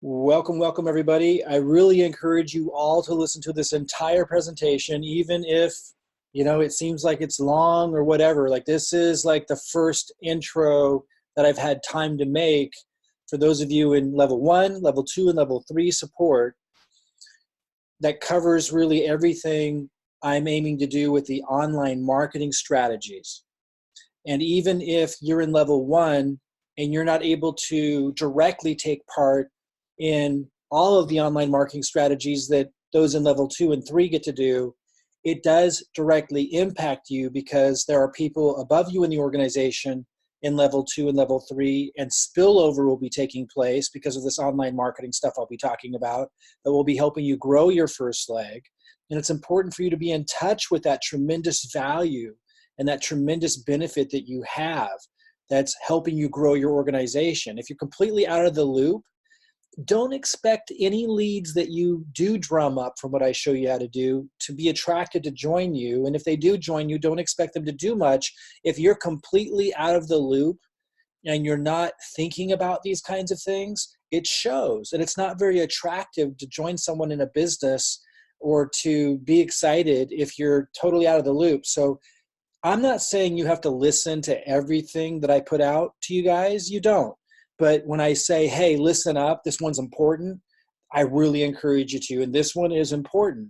Welcome, welcome everybody. I really encourage you all to listen to this entire presentation, even if, it seems like it's long or whatever. Like this is like the first intro that I've had time to make for those of you in level 1, level 2, and level 3 support that covers really everything I'm aiming to do with the online marketing strategies. And even if you're in level 1 and you're not able to directly take part in all of the online marketing strategies that those in level 2 and 3 get to do, it does directly impact you because there are people above you in the organization in level 2 and level 3, and spillover will be taking place because of this online marketing stuff I'll be talking about that will be helping you grow your first leg. And it's important for you to be in touch with that tremendous value and that tremendous benefit that you have that's helping you grow your organization. If you're completely out of the loop, don't expect any leads that you do drum up from what I show you how to do to be attracted to join you. And if they do join you, don't expect them to do much. If you're completely out of the loop and you're not thinking about these kinds of things, it shows. And it's not very attractive to join someone in a business or to be excited if you're totally out of the loop. So I'm not saying you have to listen to everything that I put out to you guys. You don't. But when I say, hey, listen up, this one's important, I really encourage you to. And this one is important.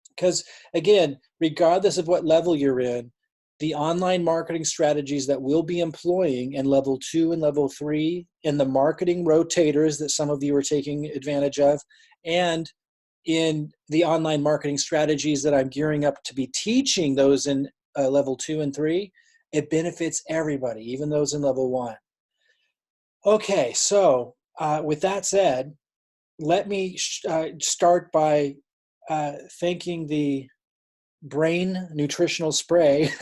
Because again, regardless of what level you're in, the online marketing strategies that we'll be employing in level 2 and level 3, in the marketing rotators that some of you are taking advantage of, and in the online marketing strategies that I'm gearing up to be teaching those in level 2 and 3, it benefits everybody, even those in level 1. Okay, so with that said, let me start by thanking the Brain Nutritional Spray.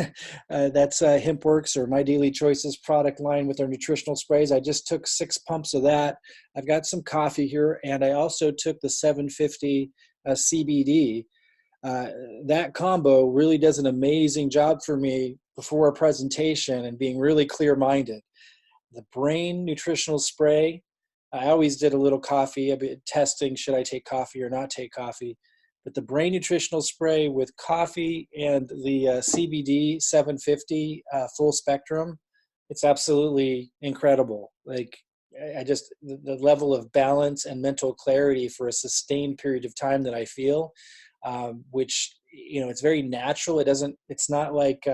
That's Hempworx or My Daily Choices product line with their nutritional sprays. I just took 6 pumps of that. I've got some coffee here, and I also took the 750 CBD. That combo really does an amazing job for me before a presentation and being really clear-minded. The Brain Nutritional Spray, I always did a little coffee, I've been testing, should I take coffee or not take coffee? But the Brain Nutritional Spray with coffee and the CBD 750 full spectrum, it's absolutely incredible. Like, the level of balance and mental clarity for a sustained period of time that I feel, which, it's very natural. It's not like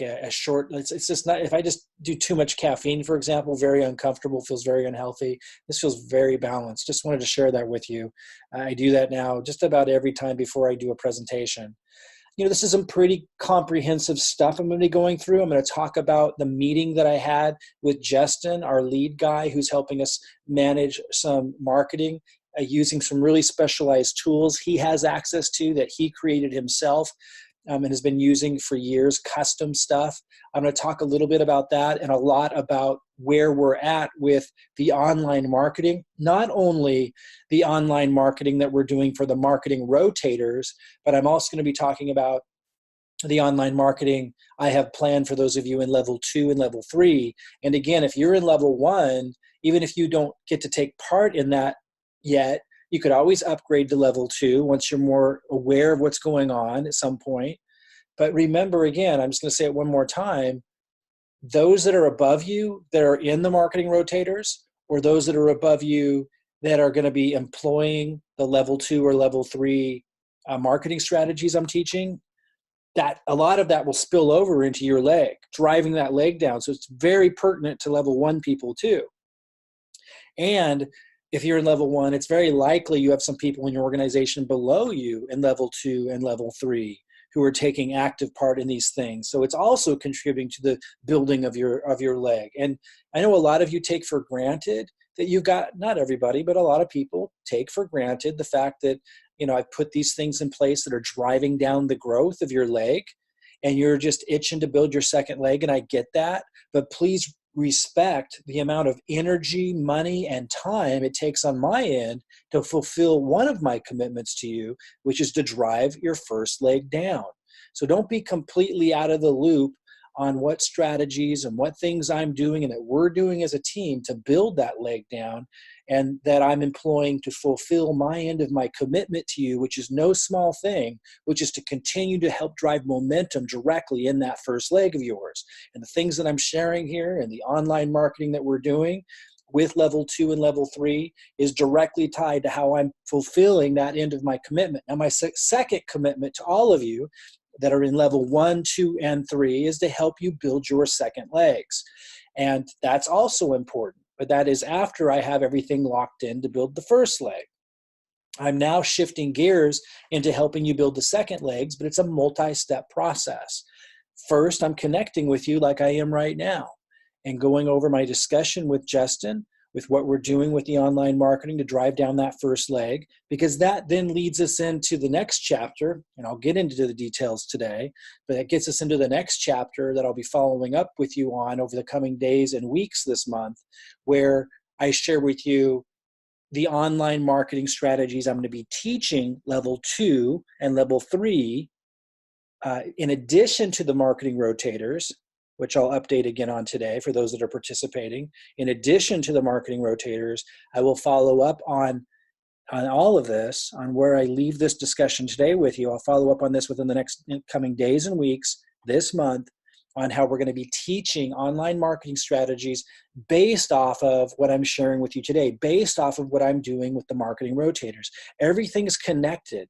a short, it's just not, if I just do too much caffeine, for example, very uncomfortable, feels very unhealthy. This feels very balanced. Just wanted to share that with you. I do that now just about every time before I do a presentation. This is some pretty comprehensive stuff I'm going to be going through. I'm going to talk about the meeting that I had with Justin, our lead guy, who's helping us manage some marketing using some really specialized tools he has access to that he created himself. And has been using for years, custom stuff. I'm going to talk a little bit about that and a lot about where we're at with the online marketing, not only the online marketing that we're doing for the marketing rotators, but I'm also going to be talking about the online marketing I have planned for those of you in level 2 and level 3. And again, if you're in level 1, even if you don't get to take part in that yet, you could always upgrade to level 2 once you're more aware of what's going on at some point. But remember, again, I'm just going to say it one more time, those that are above you that are in the marketing rotators, or those that are above you that are going to be employing the level 2 or level 3 marketing strategies I'm teaching, that a lot of that will spill over into your leg, driving that leg down. So it's very pertinent to level 1 people too. And if you're in level 1, it's very likely you have some people in your organization below you in level 2 and level 3 who are taking active part in these things. So it's also contributing to the building of your leg. And I know a lot of you take for granted that you've got, not everybody, but a lot of people take for granted the fact that, I've put these things in place that are driving down the growth of your leg, and you're just itching to build your second leg, and I get that. But please respect the amount of energy, money, and time it takes on my end to fulfill one of my commitments to you, which is to drive your first leg down. So don't be completely out of the loop on what strategies and what things I'm doing and that we're doing as a team to build that leg down, and that I'm employing to fulfill my end of my commitment to you, which is no small thing, which is to continue to help drive momentum directly in that first leg of yours. And the things that I'm sharing here and the online marketing that we're doing with level 2 and level 3 is directly tied to how I'm fulfilling that end of my commitment. Now, my second commitment to all of you that are in level 1, 2, and 3 is to help you build your second legs. And that's also important, but that is after I have everything locked in to build the first leg. I'm now shifting gears into helping you build the second legs, but it's a multi-step process. First, I'm connecting with you like I am right now and going over my discussion with Justin, with what we're doing with the online marketing to drive down that first leg, because that then leads us into the next chapter, and I'll get into the details today, but it gets us into the next chapter that I'll be following up with you on over the coming days and weeks this month, where I share with you the online marketing strategies I'm going to be teaching level 2 and level 3, in addition to the marketing rotators, which I'll update again on today for those that are participating. In addition to the marketing rotators, I will follow up on all of this, on where I leave this discussion today with you. I'll follow up on this within the next coming days and weeks this month on how we're going to be teaching online marketing strategies based off of what I'm sharing with you today, based off of what I'm doing with the marketing rotators. Everything's connected.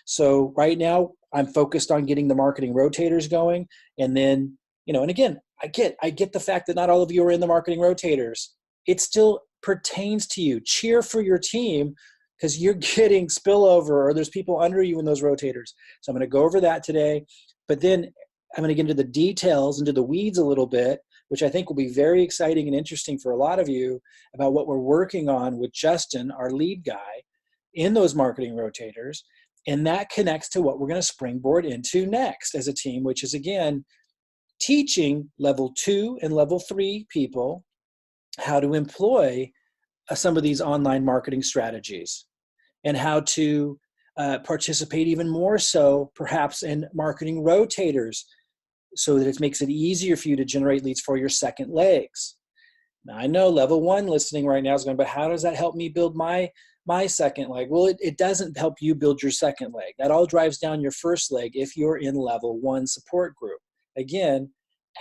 So right now I'm focused on getting the marketing rotators going, and then, and again, I get the fact that not all of you are in the marketing rotators. It still pertains to you. Cheer for your team because you're getting spillover, or there's people under you in those rotators. So I'm going to go over that today, but then I'm going to get into the details, into the weeds a little bit, which I think will be very exciting and interesting for a lot of you about what we're working on with Justin, our lead guy, in those marketing rotators. And that connects to what we're going to springboard into next as a team, which is, again, teaching level 2 and level 3 people how to employ some of these online marketing strategies and how to participate even more so perhaps in marketing rotators so that it makes it easier for you to generate leads for your second legs. Now, I know level 1 listening right now is going, but how does that help me build my second leg? Well, it doesn't help you build your second leg. That all drives down your first leg if you're in level 1 support group. Again,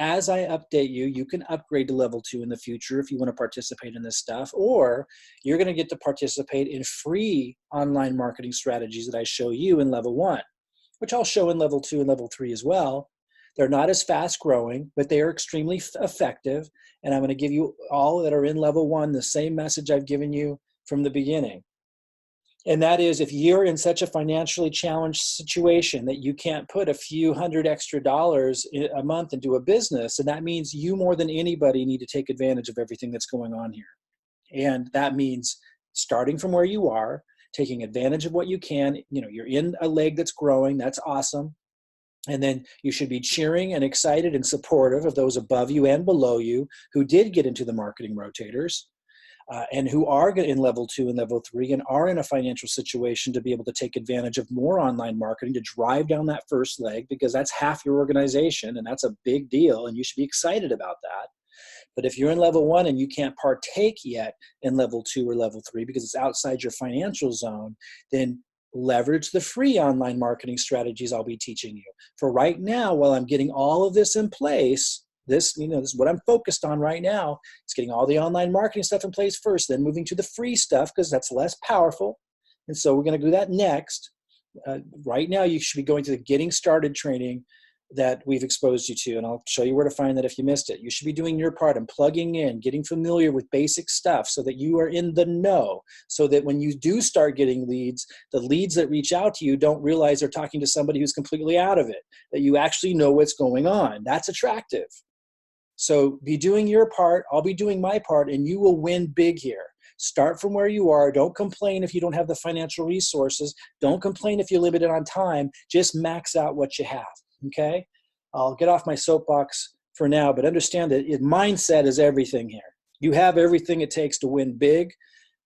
as I update you, you can upgrade to level 2 in the future if you want to participate in this stuff, or you're going to get to participate in free online marketing strategies that I show you in level 1, which I'll show in level 2 and level 3 as well. They're not as fast growing, but they are extremely effective. And I'm going to give you all that are in level 1 the same message I've given you from the beginning. And that is, if you're in such a financially challenged situation that you can't put a few $100 extra a month into a business, and that means you more than anybody need to take advantage of everything that's going on here. And that means starting from where you are, taking advantage of what you can. You're in a leg that's growing. That's awesome. And then you should be cheering and excited and supportive of those above you and below you who did get into the marketing rotators. And who are in level 2 and level 3 and are in a financial situation to be able to take advantage of more online marketing to drive down that first leg, because that's half your organization and that's a big deal and you should be excited about that. But if you're in level 1 and you can't partake yet in level 2 or level 3 because it's outside your financial zone, then leverage the free online marketing strategies I'll be teaching you. For right now, while I'm getting all of this in place, this is what I'm focused on right now. It's getting all the online marketing stuff in place first, then moving to the free stuff because that's less powerful. And so we're going to do that next. Right now, you should be going to the Getting Started training that we've exposed you to, and I'll show you where to find that if you missed it. You should be doing your part and plugging in, getting familiar with basic stuff so that you are in the know, so that when you do start getting leads, the leads that reach out to you don't realize they're talking to somebody who's completely out of it, that you actually know what's going on. That's attractive. So be doing your part, I'll be doing my part, and you will win big here. Start from where you are. Don't complain if you don't have the financial resources. Don't complain if you're limited on time. Just max out what you have, okay? I'll get off my soapbox for now, but understand that mindset is everything here. You have everything it takes to win big.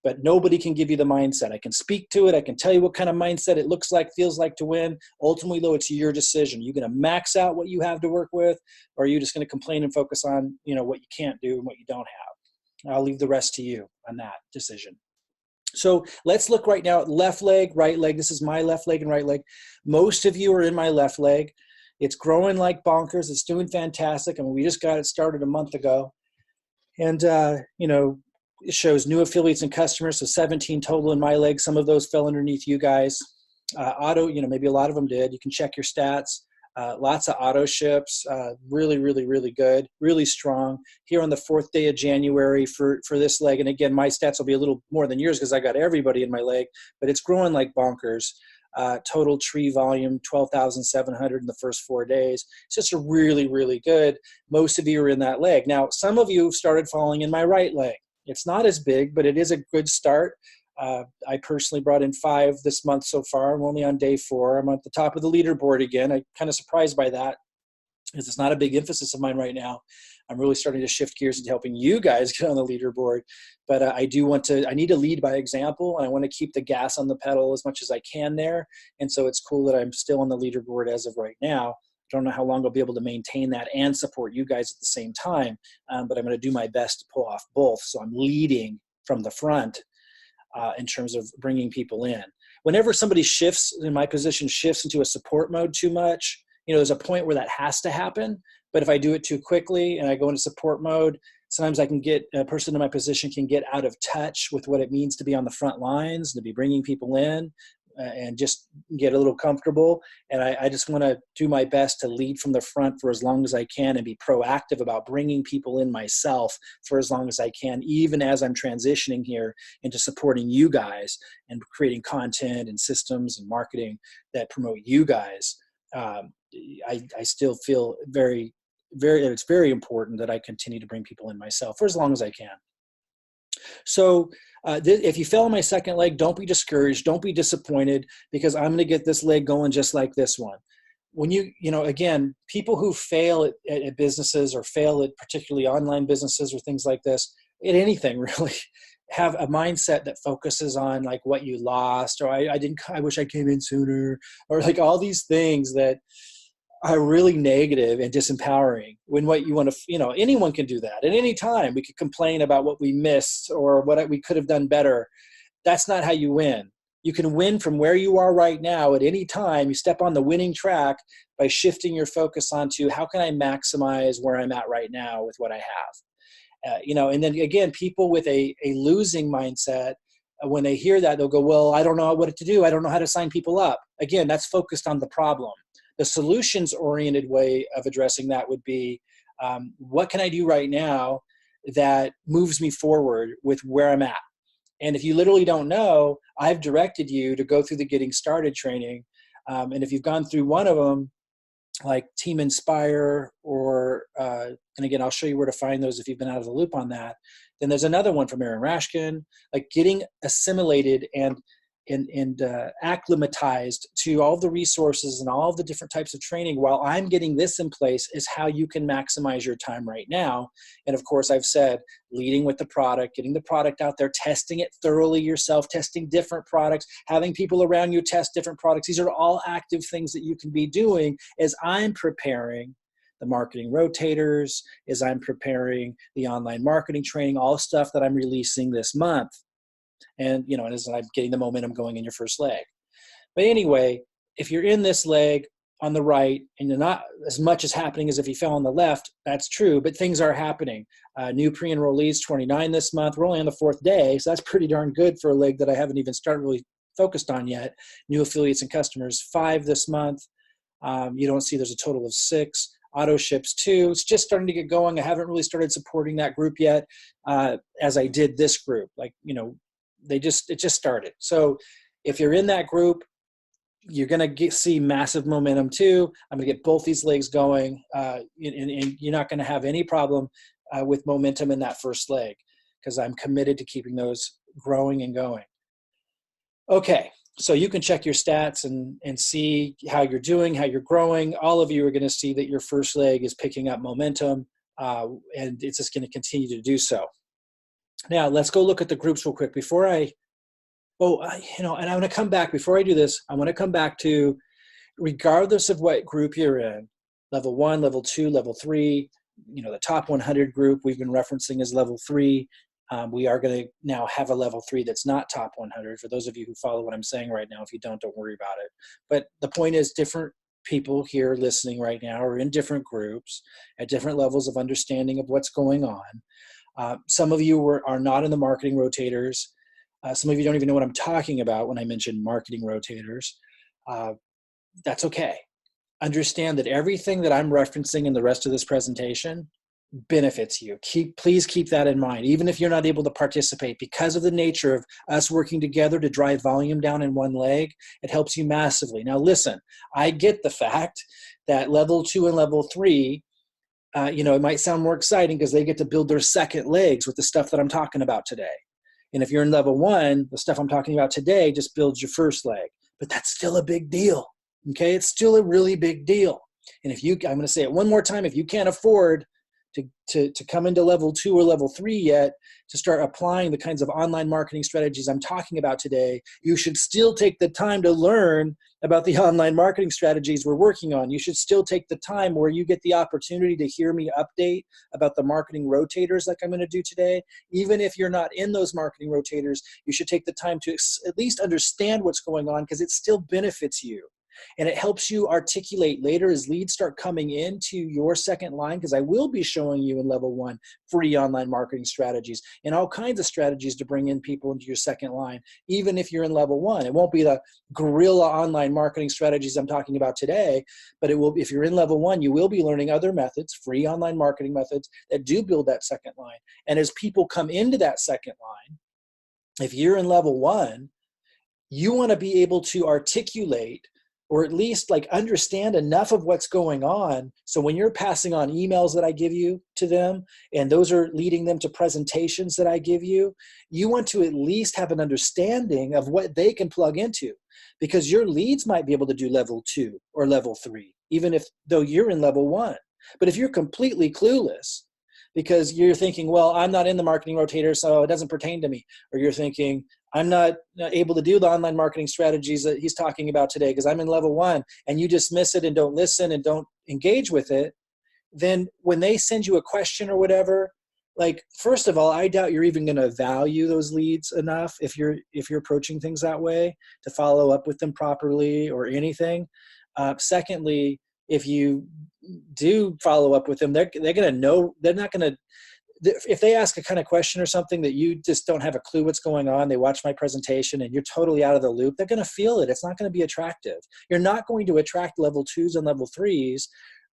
but nobody can give you the mindset. I can speak to it. I can tell you what kind of mindset it looks like, feels like to win. Ultimately, though, it's your decision. You're going to max out what you have to work with, or are you just going to complain and focus on, what you can't do and what you don't have? I'll leave the rest to you on that decision. So let's look right now at left leg, right leg. This is my left leg and right leg. Most of you are in my left leg. It's growing like bonkers. It's doing fantastic. I mean, we just got it started a month ago. And, it shows new affiliates and customers. So 17 total in my leg. Some of those fell underneath you guys. Auto, maybe a lot of them did. You can check your stats. Lots of auto ships, really, really, really good, really strong. Here on the 4th day of January for this leg, and again, my stats will be a little more than yours because I got everybody in my leg, but it's growing like bonkers. Total tree volume, 12,700 in the first 4 days. It's just a really, really good. Most of you are in that leg. Now, some of you have started falling in my right leg. It's not as big, but it is a good start. I personally brought in 5 this month so far. I'm only on day 4. I'm at the top of the leaderboard again. I'm kind of surprised by that because it's not a big emphasis of mine right now. I'm really starting to shift gears into helping you guys get on the leaderboard. But I need to lead by example, and I want to keep the gas on the pedal as much as I can there. And so it's cool that I'm still on the leaderboard as of right now. I don't know how long I'll be able to maintain that and support you guys at the same time, but I'm going to do my best to pull off both. So I'm leading from the front in terms of bringing people in. Whenever somebody shifts, in my position, shifts into a support mode too much, there's a point where that has to happen. But if I do it too quickly and I go into support mode, sometimes a person in my position can get out of touch with what it means to be on the front lines, to be bringing people in, and just get a little comfortable. And I just want to do my best to lead from the front for as long as I can and be proactive about bringing people in myself for as long as I can, even as I'm transitioning here into supporting you guys and creating content and systems and marketing that promote you guys. I still feel it's very important that I continue to bring people in myself for as long as I can. So if you fell on my second leg, don't be discouraged. Don't be disappointed because I'm going to get this leg going just like this one. When again, people who fail at businesses or fail at particularly online businesses or things like this, at anything really, have a mindset that focuses on like what you lost, or I wish I came in sooner, or like all these things that are really negative and disempowering. When what you want to, anyone can do that at any time. We could complain about what we missed or what we could have done better. That's not how you win. You can win from where you are right now at any time. You step on the winning track by shifting your focus onto how can I maximize where I'm at right now with what I have. And then again, people with a losing mindset, when they hear that, they'll go, well, I don't know what to do. I don't know how to sign people up. Again, that's focused on the problem. The solutions-oriented way of addressing that would be, what can I do right now that moves me forward with where I'm at? And if you literally don't know, I've directed you to go through the Getting Started training. And if you've gone through one of them, like Team Inspire, or, and again, I'll show you where to find those if you've been out of the loop on that. Then there's another one from Aaron Rashkin, like getting assimilated and acclimatized to all the resources and all the different types of training while I'm getting this in place is how you can maximize your time right now. And of course, I've said leading with the product, getting the product out there, testing it thoroughly yourself, testing different products, having people around you test different products. These are all active things that you can be doing as I'm preparing the marketing rotators, as I'm preparing the online marketing training, all stuff that I'm releasing this month. And, as I'm getting the momentum going in your first leg. But anyway, if you're in this leg on the right and you're not as much as happening as if you fell on the left, that's true, but things are happening. New pre-enrollees, 29 this month. We're only on the 4th day, so that's pretty darn good for a leg that I haven't even started really focused on yet. New affiliates and customers, 5 this month. You don't see there's a total of 6. Auto ships 2. It's just starting to get going. I haven't really started supporting that group yet as I did this group. It just started. So if you're in that group, you're going to see massive momentum too. I'm going to get both these legs going, and you're not going to have any problem with momentum in that first leg because I'm committed to keeping those growing and going. Okay, so you can check your stats and see how you're doing, how you're growing. All of you are going to see that your first leg is picking up momentum, and it's just going to continue to do so. Now let's go look at the groups real quick before and I want to come back before I do this. I want to come back to, regardless of what group you're in, level 1, level 2, level 3, the top 100 group we've been referencing is level 3. We are going to now have a level 3 that's not top 100. For those of you who follow what I'm saying right now, if you don't worry about it. But the point is, different people here listening right now are in different groups at different levels of understanding of what's going on. Some of you are not in the marketing rotators. Some of you don't even know what I'm talking about when I mention marketing rotators. That's okay. Understand that everything that I'm referencing in the rest of this presentation benefits you. Please keep that in mind, even if you're not able to participate. Because of the nature of us working together to drive volume down in one leg, it helps you massively. Now listen, I get the fact that level 2 and level 3, it might sound more exciting because they get to build their second legs with the stuff that I'm talking about today. And if you're in level 1, the stuff I'm talking about today just builds your first leg. But that's still a big deal. Okay, it's still a really big deal. And I'm going to say it one more time, if you can't afford to come into level 2 or level 3 yet, to start applying the kinds of online marketing strategies I'm talking about today, you should still take the time to learn about the online marketing strategies we're working on. You should still take the time where you get the opportunity to hear me update about the marketing rotators like I'm going to do today. Even if you're not in those marketing rotators, you should take the time to at least understand what's going on, because it still benefits you. And it helps you articulate later as leads start coming into your second line, because I will be showing you in level 1 free online marketing strategies and all kinds of strategies to bring in people into your second line, even if you're in level 1. It won't be the guerrilla online marketing strategies I'm talking about today, but it will. If you're in level 1, you will be learning other methods, free online marketing methods that do build that second line. And as people come into that second line, if you're in level 1, you want to be able to articulate, or at least understand enough of what's going on. So when you're passing on emails that I give you to them, and those are leading them to presentations that I give you, you want to at least have an understanding of what they can plug into, because your leads might be able to do level 2 or level 3, even though you're in level 1. But if you're completely clueless, because you're thinking, well, I'm not in the marketing rotator, so it doesn't pertain to me. Or you're thinking, I'm not able to do the online marketing strategies that he's talking about today because I'm in level 1, and you dismiss it and don't listen and don't engage with it, then when they send you a question or whatever, first of all, I doubt you're even going to value those leads enough if you're approaching things that way to follow up with them properly or anything. Secondly, if you do follow up with them, they're going to know. They're not going to, if they ask a kind of question or something that you just don't have a clue what's going on, they watch my presentation and you're totally out of the loop, they're going to feel it. It's not going to be attractive. You're not going to attract level 2s and level 3s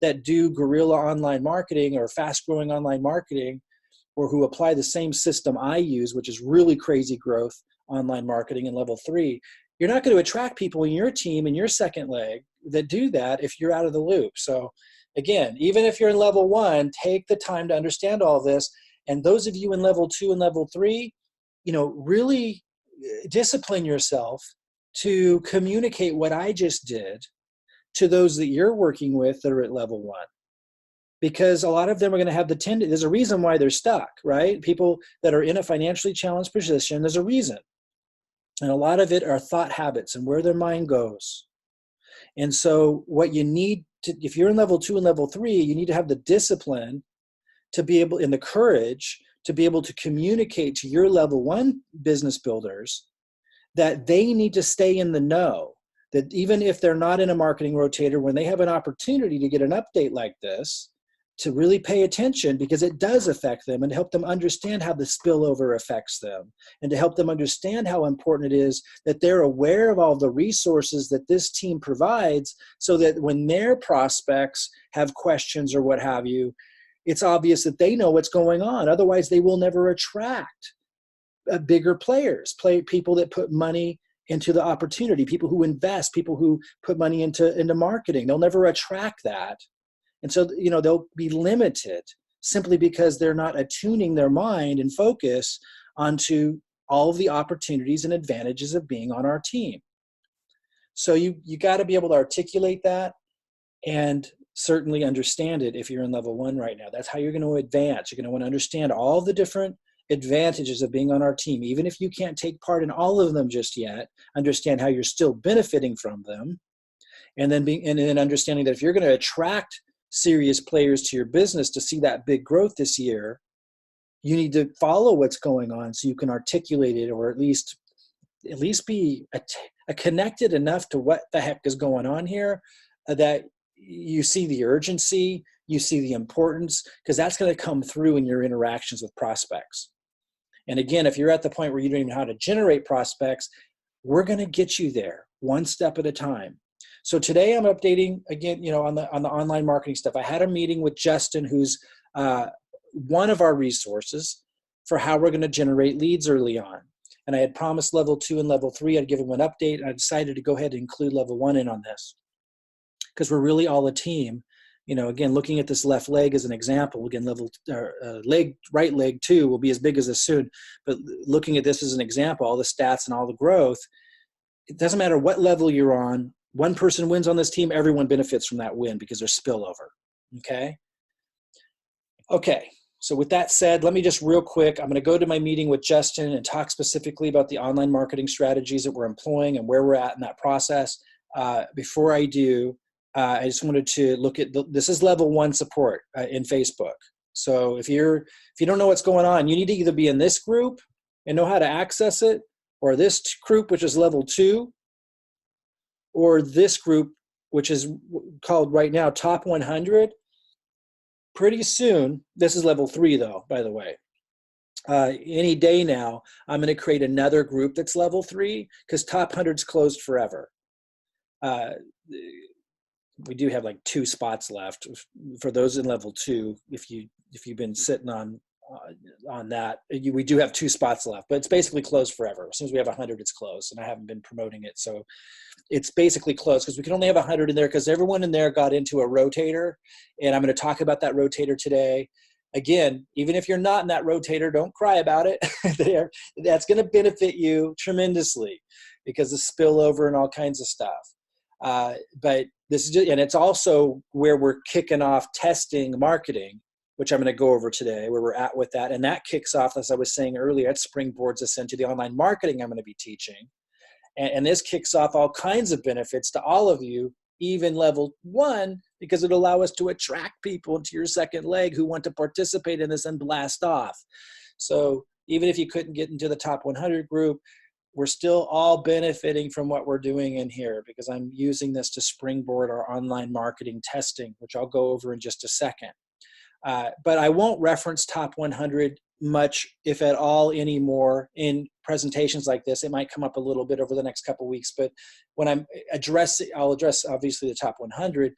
that do guerrilla online marketing or fast growing online marketing, or who apply the same system I use, which is really crazy growth online marketing in level 3. You're not going to attract people in your team in your second leg that do that if you're out of the loop. So again, even if you're in level 1, take the time to understand all this. And those of you in level 2 and level 3, really discipline yourself to communicate what I just did to those that you're working with that are at level 1. Because a lot of them are going to have the tendency, there's a reason why they're stuck, right? People that are in a financially challenged position, there's a reason. And a lot of it are thought habits and where their mind goes. And so what you need to, if you're in level 2 and level 3, you need to have the discipline to be able, and the courage to be able to communicate to your level 1 business builders that they need to stay in the know. That even if they're not in a marketing rotator, when they have an opportunity to get an update like this, to really pay attention, because it does affect them, and help them understand how the spillover affects them, and to help them understand how important it is that they're aware of all the resources that this team provides, so that when their prospects have questions or what have you, it's obvious that they know what's going on. Otherwise, they will never attract bigger players, people that put money into the opportunity, people who invest, people who put money into marketing. They'll never attract that. And so, they'll be limited simply because they're not attuning their mind and focus onto all of the opportunities and advantages of being on our team. So you got to be able to articulate that and certainly understand it if you're in level 1 right now. That's how you're going to advance. You're going to want to understand all the different advantages of being on our team, even if you can't take part in all of them just yet, understand how you're still benefiting from them. And then understanding that if you're going to attract serious players to your business to see that big growth this year, you need to follow what's going on so you can articulate it, or at least be connected enough to what the heck is going on here, that you see the urgency, you see the importance, because that's going to come through in your interactions with prospects. And again, if you're at the point where you don't even know how to generate prospects, we're going to get you there one step at a time. So today I'm updating again, on the online marketing stuff. I had a meeting with Justin, who's one of our resources for how we're going to generate leads early on. And I had promised level 2 and level 3, I'd give him an update. And I decided to go ahead and include level 1 in on this, because we're really all a team. Again, looking at this left leg as an example, again, right leg 2 will be as big as this soon. But looking at this as an example, all the stats and all the growth, it doesn't matter what level you're on. One person wins on this team, everyone benefits from that win because there's spillover. Okay. So with that said, let me just real quick, I'm going to go to my meeting with Justin and talk specifically about the online marketing strategies that we're employing and where we're at in that process. Before I do, I just wanted to look at this is level 1 support in Facebook. So if you don't know what's going on, you need to either be in this group and know how to access it, or this group, which is level 2, or this group, which is called right now Top 100. Pretty soon, this is level 3 though, by the way. Any day now, I'm going to create another group that's level 3, because Top 100's closed forever. We do have like 2 spots left for those in level 2. If you've been sitting on that, we do have 2 spots left, but it's basically closed forever. As soon as we have 100, it's closed, and I haven't been promoting it, so it's basically closed because we can only have 100 in there, because everyone in there got into a rotator, and I'm going to talk about that rotator today. Again, even if you're not in that rotator, don't cry about it. That's going to benefit you tremendously because of spillover and all kinds of stuff. But this is and it's also where we're kicking off testing marketing, which I'm going to go over today, where we're at with that. And that kicks off, as I was saying earlier, it springboards us into the online marketing I'm going to be teaching. And this kicks off all kinds of benefits to all of you, even level 1, because it'll allow us to attract people into your second leg who want to participate in this and blast off. So even if you couldn't get into the top 100 group, we're still all benefiting from what we're doing in here, because I'm using this to springboard our online marketing testing, which I'll go over in just a second. But I won't reference top 100 much, if at all, anymore in presentations like this. It might come up a little bit over the next couple of weeks, but when I'll address obviously the top 100,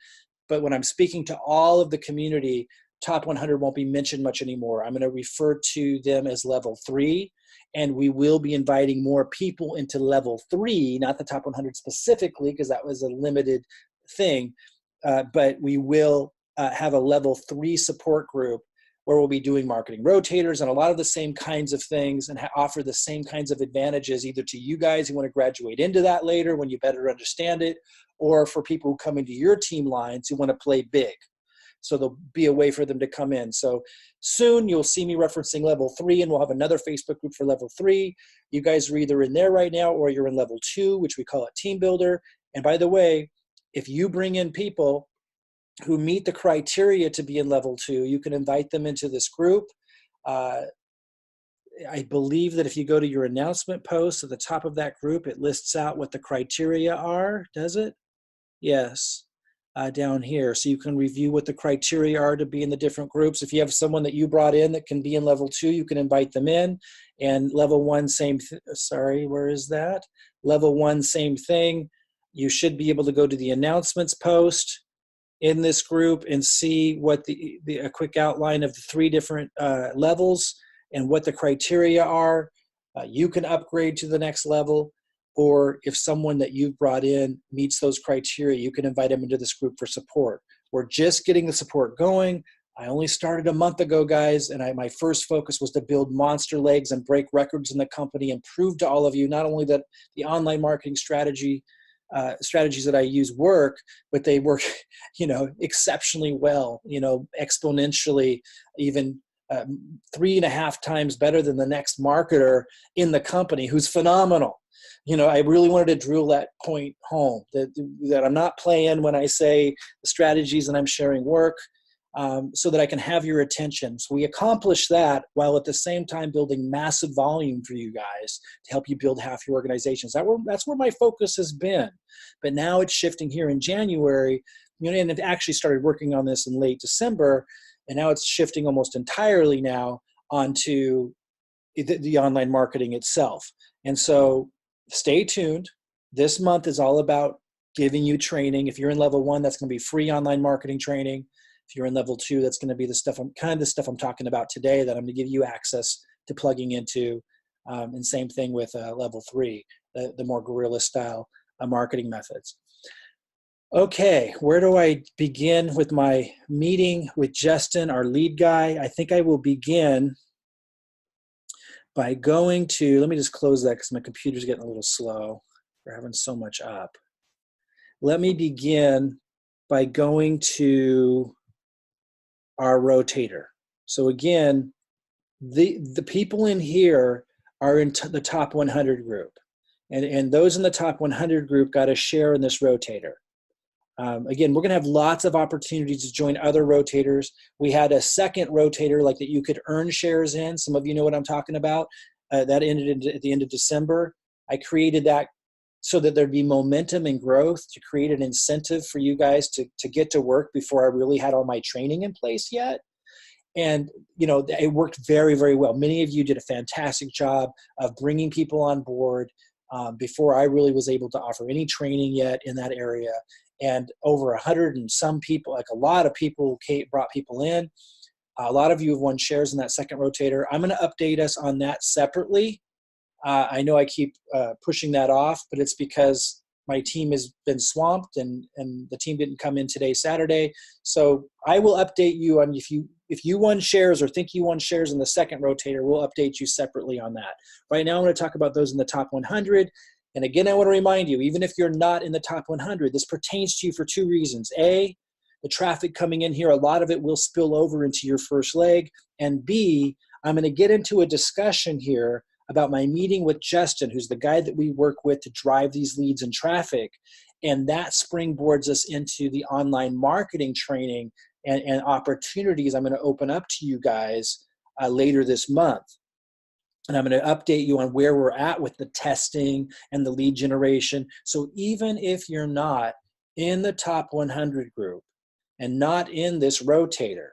but when I'm speaking to all of the community, top 100 won't be mentioned much anymore. I'm going to refer to them as level 3, and we will be inviting more people into level 3, not the top 100 specifically, because that was a limited thing, but we will have a level 3 support group where we'll be doing marketing rotators and a lot of the same kinds of things, and offer the same kinds of advantages either to you guys who want to graduate into that later when you better understand it, or for people who come into your team lines who want to play big. So there'll be a way for them to come in. So soon you'll see me referencing level 3, and we'll have another Facebook group for level 3. You guys are either in there right now or you're in level 2, which we call it Team Builder. And by the way, if you bring in people who meet the criteria to be in level 2, you can invite them into this group. I believe that if you go to your announcement post at the top of that group, it lists out what the criteria are, does it? Yes, down here. So you can review what the criteria are to be in the different groups. If you have someone that you brought in that can be in level 2, you can invite them in. And level 1, where is that? Level 1, same thing. You should be able to go to the announcements post in this group and see what a quick outline of the 3 different levels and what the criteria are. You can upgrade to the next level, or if someone that you've brought in meets those criteria, you can invite them into this group for support. We're just getting the support going. I only started a month ago, guys, and my first focus was to build monster legs and break records in the company and prove to all of you not only that the online marketing strategies that I use work, but they work, exceptionally well, exponentially, even 3.5 times better than the next marketer in the company who's phenomenal. I really wanted to drill that point home, that I'm not playing when I say the strategies that I'm sharing work, so that I can have your attention. So we accomplish that while at the same time building massive volume for you guys to help you build half your organizations. That's where my focus has been. But now it's shifting here in January, and it actually started working on this in late December, and now it's shifting almost entirely now onto the online marketing itself. And so stay tuned. This month is all about giving you training. If you're in level 1, that's going to be free online marketing training. If you're in level 2, that's going to be the stuff I'm talking about today, that I'm going to give you access to plugging into. And same thing with level 3, the more guerrilla style marketing methods. Okay, where do I begin with my meeting with Justin, our lead guy? I think I will begin by going to, let me just close that because my computer's getting a little slow. We're having so much up. Let me begin by going to our rotator. So again, the people in here are in the top 100 group. And those in the top 100 group got a share in this rotator. Again, we're going to have lots of opportunities to join other rotators. We had a second rotator like that you could earn shares in. Some of you know what I'm talking about. That ended at the end of December. I created that so that there'd be momentum and growth, to create an incentive for you guys to get to work before I really had all my training in place yet. And, it worked very, very well. Many of you did a fantastic job of bringing people on board before I really was able to offer any training yet in that area. And over 100 and some people, like a lot of people, brought people in. A lot of you have won shares in that second rotator. I'm going to update us on that separately. I know I keep pushing that off, but it's because my team has been swamped and the team didn't come in today, Saturday. So I will update you on if you won shares or think you won shares in the second rotator, we'll update you separately on that. Right now I'm going to talk about those in the top 100. And again, I want to remind you, even if you're not in the top 100, this pertains to you for 2 reasons. A, the traffic coming in here, a lot of it will spill over into your first leg. And B, I'm going to get into a discussion here about my meeting with Justin, who's the guy that we work with to drive these leads and traffic. And that springboards us into the online marketing training and opportunities I'm going to open up to you guys later this month. And I'm going to update you on where we're at with the testing and the lead generation. So even if you're not in the top 100 group and not in this rotator,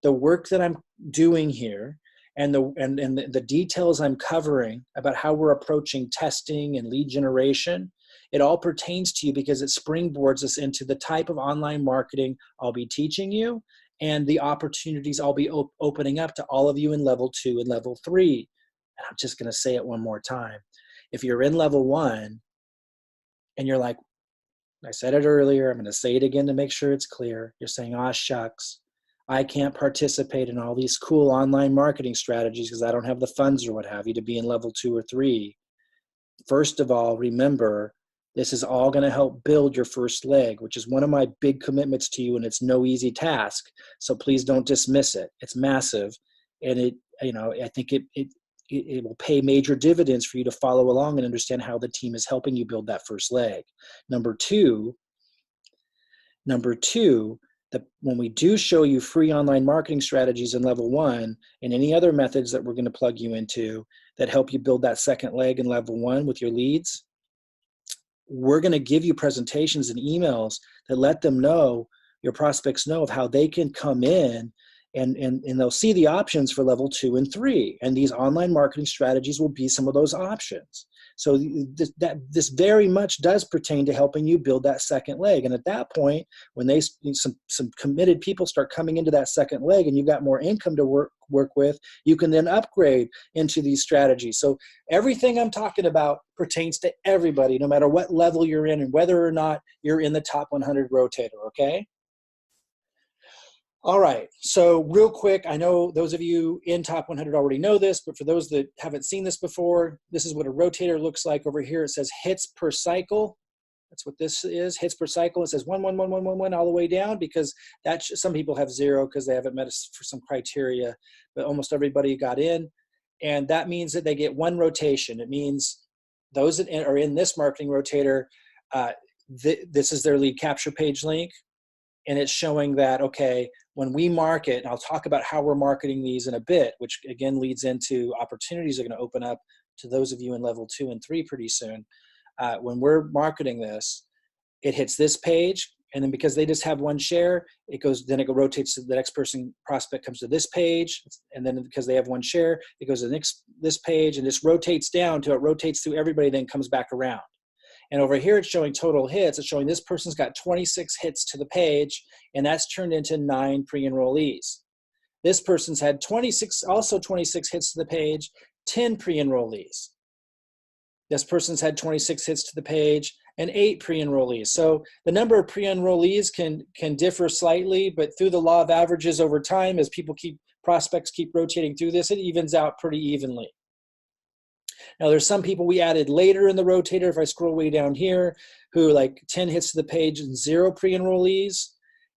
the work that I'm doing here and the details I'm covering about how we're approaching testing and lead generation, it all pertains to you because it springboards us into the type of online marketing I'll be teaching you and the opportunities I'll be opening up to all of you in level 2 and level 3. And I'm just going to say it one more time. If you're in level 1 and you're like, I said it earlier, I'm going to say it again to make sure it's clear. You're saying, shucks, I can't participate in all these cool online marketing strategies because I don't have the funds or what have you to be in level 2 or 3. First of all, remember, this is all going to help build your first leg, which is one of my big commitments to you, and it's no easy task. So please don't dismiss it. It's massive, and I think it will pay major dividends for you to follow along and understand how the team is helping you build that first leg. Number two, that when we do show you free online marketing strategies in level 1 and any other methods that we're going to plug you into that help you build that second leg in level 1 with your leads, we're going to give you presentations and emails that let them know, your prospects know, of how they can come in and they'll see the options for level 2 and 3. And these online marketing strategies will be some of those options. So this very much does pertain to helping you build that second leg. And at that point, when some committed people start coming into that second leg and you've got more income to work with, you can then upgrade into these strategies. So everything I'm talking about pertains to everybody, no matter what level you're in and whether or not you're in the top 100 rotator, okay? All right, so real quick, I know those of you in top 100 already know this, but for those that haven't seen this before, this is what a rotator looks like. Over here it says hits per cycle. That's what this is. Hits per cycle. It says 1, 1, 1, 1, 1, 1 all the way down, because some people have 0 because they haven't met us for some criteria, but almost everybody got in. And that means that they get 1 rotation. It means those that are in this marketing rotator, this is their lead capture page link. And it's showing that, okay, when we market, and I'll talk about how we're marketing these in a bit, which again leads into opportunities are going to open up to those of you in level 2 and 3 pretty soon. When we're marketing this, it hits this page, and then because they just have 1 share, it rotates to the next person. Prospect comes to this page, and then because they have 1 share, it goes to this page, and just rotates down till it rotates through everybody, then comes back around. And over here, it's showing total hits. It's showing this person's got 26 hits to the page, and that's turned into 9 pre-enrollees. This person's had 26 hits to the page, 10 pre-enrollees. This person's had 26 hits to the page and 8 pre-enrollees. So the number of pre-enrollees can differ slightly, but through the law of averages over time, as prospects keep rotating through this, it evens out pretty evenly. Now, there's some people we added later in the rotator, if I scroll way down here, who like 10 hits to the page and 0 pre-enrollees.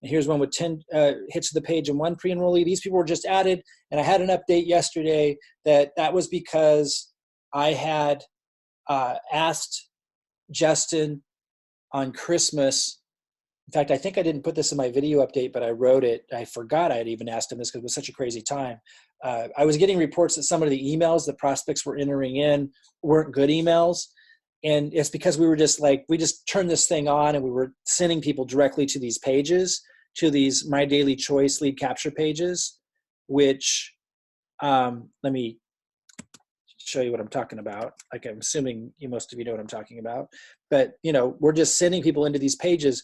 And here's one with 10 hits to the page and 1 pre-enrollee. These people were just added, and I had an update yesterday that was because I had asked Justin on Christmas. In fact, I think I didn't put this in my video update, but I wrote it. I forgot I had even asked him this because it was such a crazy time. I was getting reports that some of the emails that prospects were entering in weren't good emails. And it's because we just turned this thing on and we were sending people directly to these pages, to these My Daily Choice lead capture pages, which let me show you what I'm talking about. Like, I'm assuming most of you know what I'm talking about. But, we're just sending people into these pages.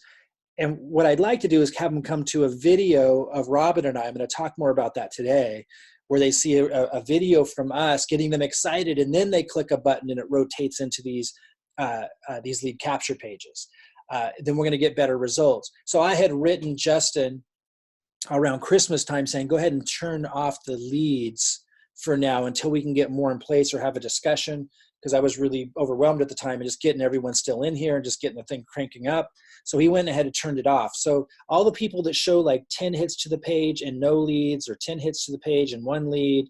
And what I'd like to do is have them come to a video of Robin and I. I'm going to talk more about that today, where they see a video from us getting them excited, and then they click a button and it rotates into these lead capture pages. Then we're going to get better results. So I had written Justin around Christmas time saying, go ahead and turn off the leads for now until we can get more in place or have a discussion, because I was really overwhelmed at the time and just getting everyone still in here and just getting the thing cranking up. So he went ahead and turned it off. So all the people that show like 10 hits to the page and no leads, or 10 hits to the page and 1 lead,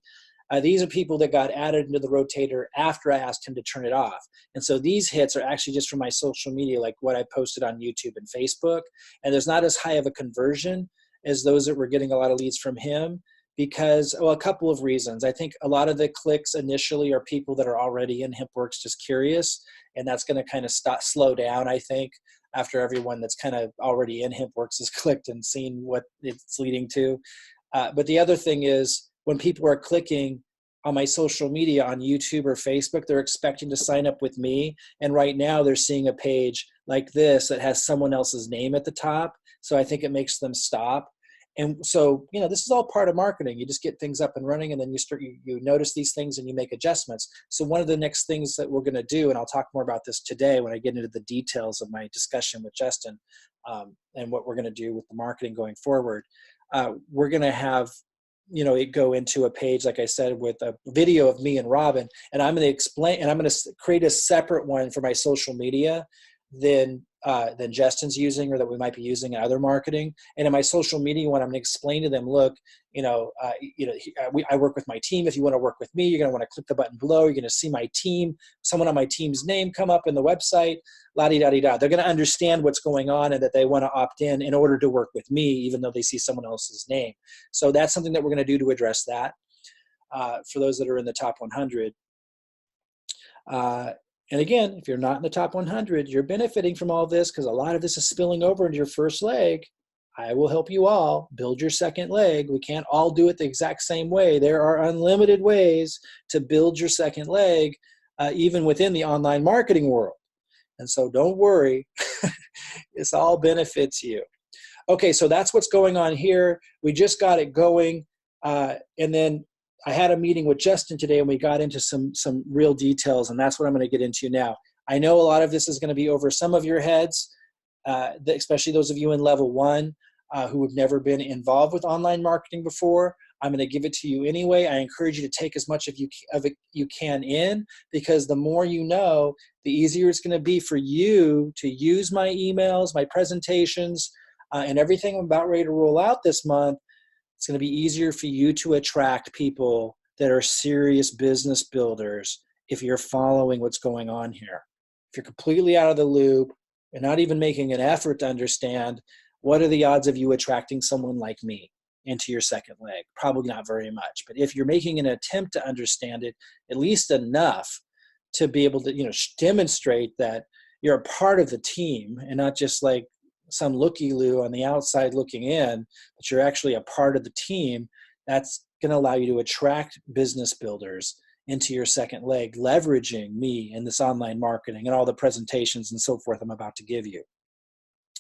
these are people that got added into the rotator after I asked him to turn it off. And so these hits are actually just from my social media, like what I posted on YouTube and Facebook. And there's not as high of a conversion as those that were getting a lot of leads from him, because, a couple of reasons. I think a lot of the clicks initially are people that are already in Hempworx just curious, and that's going to kind of slow down, I think, after everyone that's kind of already in Hempworx has clicked and seen what it's leading to. But the other thing is, when people are clicking on my social media on YouTube or Facebook, they're expecting to sign up with me. And right now they're seeing a page like this that has someone else's name at the top. So I think it makes them stop. And so, this is all part of marketing. You just get things up and running, and then you notice these things and you make adjustments. So one of the next things that we're going to do, and I'll talk more about this today when I get into the details of my discussion with Justin, and what we're going to do with the marketing going forward. We're going to have, it go into a page, like I said, with a video of me and Robin, and I'm going to explain, and I'm going to create a separate one for my social media than Justin's using, or that we might be using in other marketing. And in my social media one, I'm going to explain to them, look, I work with my team. If you want to work with me, you're going to want to click the button below. You're going to see my team, someone on my team's name come up in the website, la-di-da-di-da. They're going to understand what's going on and that they want to opt in order to work with me, even though they see someone else's name. So that's something that we're going to do to address that for those that are in the top 100. And again, if you're not in the top 100, you're benefiting from all this, because a lot of this is spilling over into your first leg. I will help you all build your second leg. We can't all do it the exact same way. There are unlimited ways to build your second leg, even within the online marketing world. And so don't worry, this all benefits you. Okay, so that's what's going on here. We just got it going. And then I had a meeting with Justin today, and we got into some real details, and that's what I'm going to get into now. I know a lot of this is going to be over some of your heads, especially those of you in level 1 who have never been involved with online marketing before. I'm going to give it to you anyway. I encourage you to take as much of it you can in, because the more you know, the easier it's going to be for you to use my emails, my presentations, and everything I'm about ready to roll out this month. It's going to be easier for you to attract people that are serious business builders if you're following what's going on here. If you're completely out of the loop and not even making an effort to understand, what are the odds of you attracting someone like me into your second leg? Probably not very much. But if you're making an attempt to understand it, at least enough to be able to, demonstrate that you're a part of the team and not just like some looky-loo on the outside looking in, but you're actually a part of the team, that's going to allow you to attract business builders into your second leg, leveraging me and this online marketing and all the presentations and so forth I'm about to give you.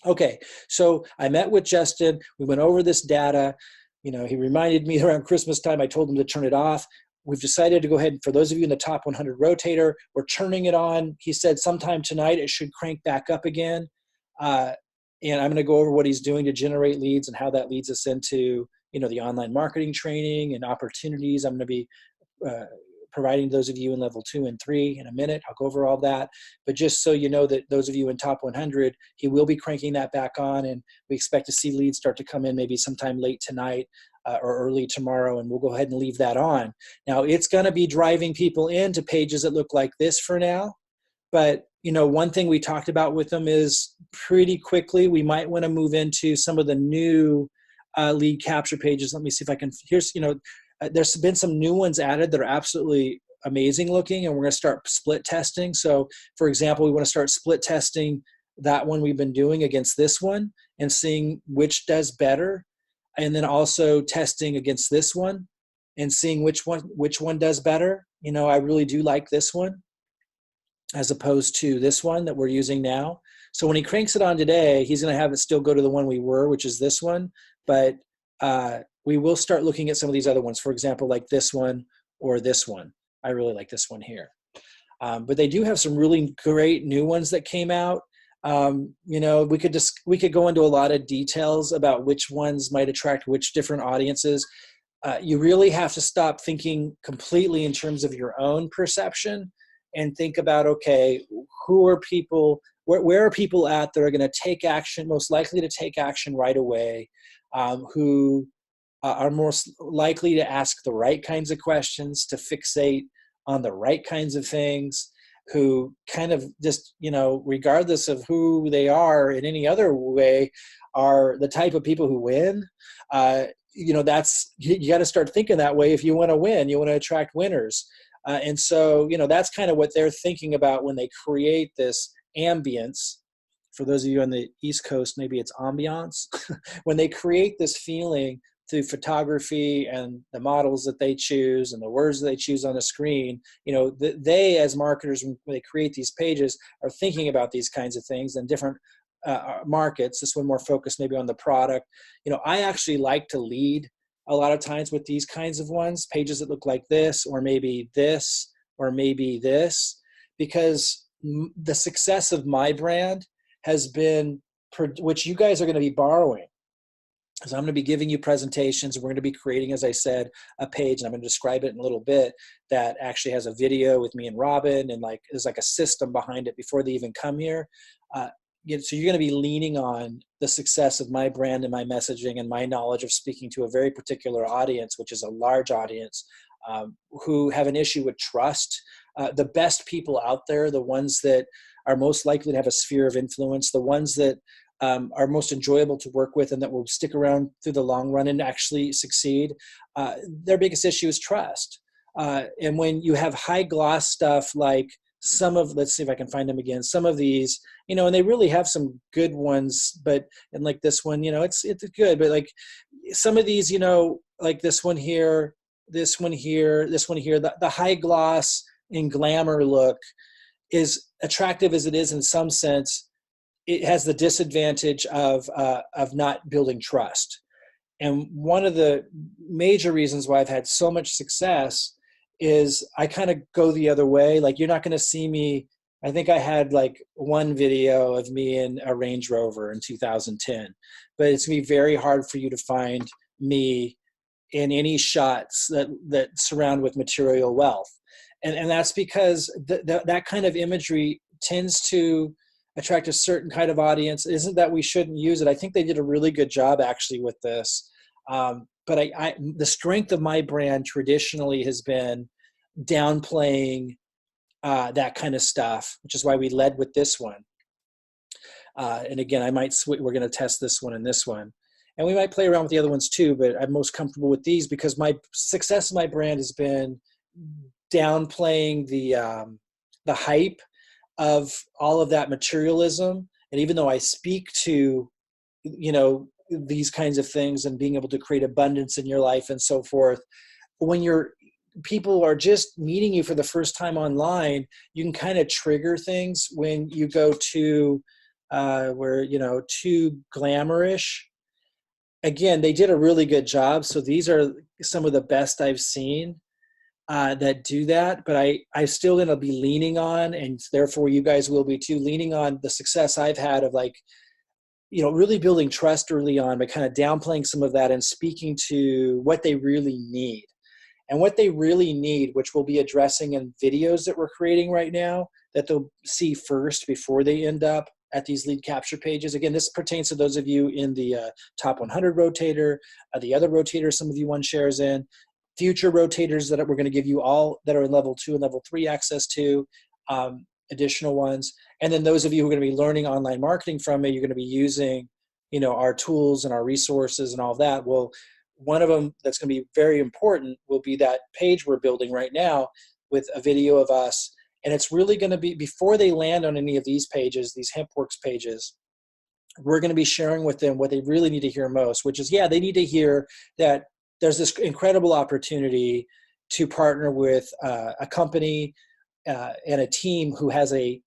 Okay, so I met with Justin. We went over this data. He reminded me around Christmas time, I told him to turn it off. We've decided to go ahead, for those of you in the top 100 rotator, we're turning it on. He said sometime tonight it should crank back up again. And I'm going to go over what he's doing to generate leads and how that leads us into, the online marketing training and opportunities I'm going to be providing those of you in level 2 and 3 in a minute. I'll go over all that. But just so you know that those of you in top 100, he will be cranking that back on, and we expect to see leads start to come in maybe sometime late tonight or early tomorrow, and we'll go ahead and leave that on. Now, it's going to be driving people into pages that look like this for now. But, one thing we talked about with them is pretty quickly, we might want to move into some of the new lead capture pages. Let me see if I can, there's been some new ones added that are absolutely amazing looking, and we're going to start split testing. So, for example, we want to start split testing that one we've been doing against this one and seeing which does better, and then also testing against this one and seeing which one does better. I really do like this one as opposed to this one that we're using now. So when he cranks it on today, he's going to have it still go to the one we were, which is this one, but we will start looking at some of these other ones, for example, like this one or this one. I really like this one here. But they do have some really great new ones that came out. We could go into a lot of details about which ones might attract which different audiences. You really have to stop thinking completely in terms of your own perception and think about, okay, who are people, where are people at that are going to take action, most likely to take action right away, who are most likely to ask the right kinds of questions, to fixate on the right kinds of things, who kind of just, regardless of who they are in any other way, are the type of people who win. That's, you got to start thinking that way if you want to win. You want to attract winners. And so, that's kind of what they're thinking about when they create this ambience. For those of you on the East Coast, maybe it's ambiance. When they create this feeling through photography and the models that they choose and the words that they choose on the screen, they as marketers, when they create these pages, are thinking about these kinds of things and different markets. This one more focused maybe on the product. I actually like to lead a lot of times with these kinds of ones, pages that look like this, or maybe this, or maybe this, because the success of my brand has been, which you guys are going to be borrowing. So I'm going to be giving you presentations. We're going to be creating, as I said, a page, and I'm going to describe it in a little bit, that actually has a video with me and Robin, and there's like a system behind it before they even come here. So you're going to be leaning on the success of my brand and my messaging and my knowledge of speaking to a very particular audience, which is a large audience, who have an issue with trust. The best people out there, the ones that are most likely to have a sphere of influence, the ones that are most enjoyable to work with and that will stick around through the long run and actually succeed, their biggest issue is trust. And when you have high gloss stuff like let's see if I can find them again, some of these, and they really have some good ones, and like this one, it's good, but like some of these, like this one here, this one here, this one here, the high gloss and glamour look is attractive as it is in some sense. It has the disadvantage of not building trust. And one of the major reasons why I've had so much success is I kind of go the other way. Like, you're not going to see me. I think I had like one video of me in a Range Rover in 2010, but it's going to be very hard for you to find me in any shots that surround with material wealth. And that's because that kind of imagery tends to attract a certain kind of audience. It isn't that we shouldn't use it. I think they did a really good job actually with this. But the strength of my brand traditionally has been downplaying that kind of stuff, which is why we led with this one. And again, we're going to test this one and this one. And we might play around with the other ones too, but I'm most comfortable with these because my success of my brand has been downplaying the hype of all of that materialism. And even though I speak to, these kinds of things and being able to create abundance in your life and so forth, when people are just meeting you for the first time online, you can kind of trigger things when you go to too glamourish. Again, they did a really good job. So these are some of the best I've seen that do that. But I still going to be leaning on, and therefore you guys will be too, leaning on the success I've had of really building trust early on by kind of downplaying some of that and speaking to what they really need. And what they really need, which we'll be addressing in videos that we're creating right now, that they'll see first before they end up at these lead capture pages. Again, this pertains to those of you in the top 100 rotator, the other rotator some of you won shares in, future rotators that we're going to give you all that are in level 2 and level 3 access to, additional ones. And then those of you who are going to be learning online marketing from me, you're going to be using, our tools and our resources and all of that. Well, one of them that's going to be very important will be that page we're building right now with a video of us. And it's really going to be, before they land on any of these pages, these Hempworx pages, we're going to be sharing with them what they really need to hear most, which is, they need to hear that there's this incredible opportunity to partner with a company and a team who has a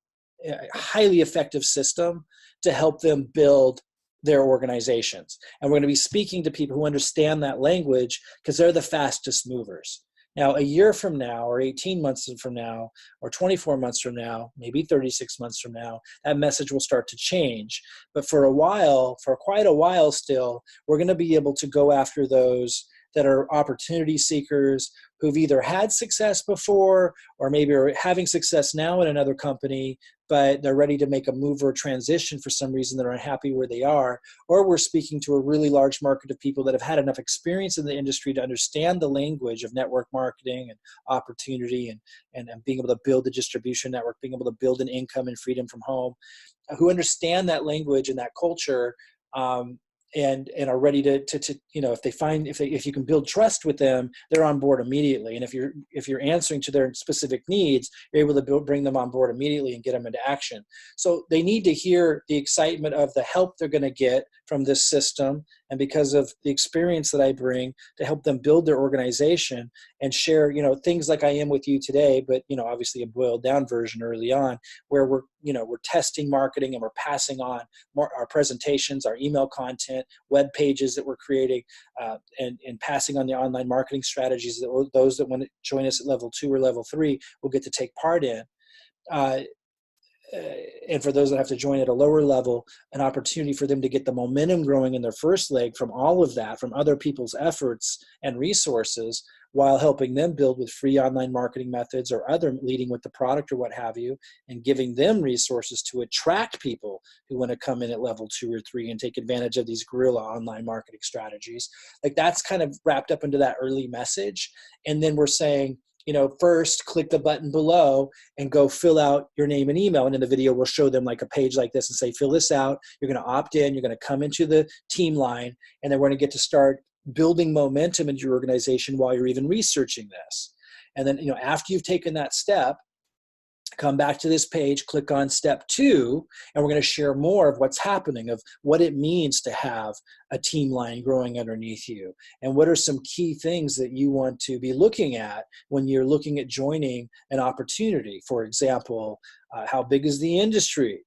highly effective system to help them build their organizations. And we're going to be speaking to people who understand that language because they're the fastest movers. Now, a year from now, or 18 months from now, or 24 months from now, maybe 36 months from now, that message will start to change. But for quite a while still, we're going to be able to go after those that are opportunity seekers who've either had success before or maybe are having success now in another company, but they're ready to make a move or transition for some reason that are unhappy where they are. Or we're speaking to a really large market of people that have had enough experience in the industry to understand the language of network marketing and opportunity and being able to build a distribution network, being able to build an income and freedom from home, who understand that language and that culture, and are ready to if you can build trust with them, they're on board immediately. And if you're answering to their specific needs, you're able to bring them on board immediately and get them into action. So they need to hear the excitement of the help they're going to get from this system, and because of the experience that I bring to help them build their organization and share, things like I am with you today, but obviously a boiled down version early on, where we're testing marketing and we're passing on our presentations, our email content, web pages that we're creating, and passing on the online marketing strategies that those that want to join us at level 2 or level 3 will get to take part in. And for those that have to join at a lower level, an opportunity for them to get the momentum growing in their first leg from all of that, from other people's efforts and resources, while helping them build with free online marketing methods or other leading with the product or what have you, and giving them resources to attract people who want to come in at level 2 or 3 and take advantage of these guerrilla online marketing strategies. Like, that's kind of wrapped up into that early message. And then we're saying, first click the button below and go fill out your name and email. And in the video, we'll show them like a page like this and say, fill this out. You're going to opt in. You're going to come into the teamline, and then we're going to get to start building momentum into your organization while you're even researching this. And then, after you've taken that step, come back to this page, click on step 2, and we're going to share more of what's happening, of what it means to have a team line growing underneath you, and what are some key things that you want to be looking at when you're looking at joining an opportunity. For example, how big is the industry?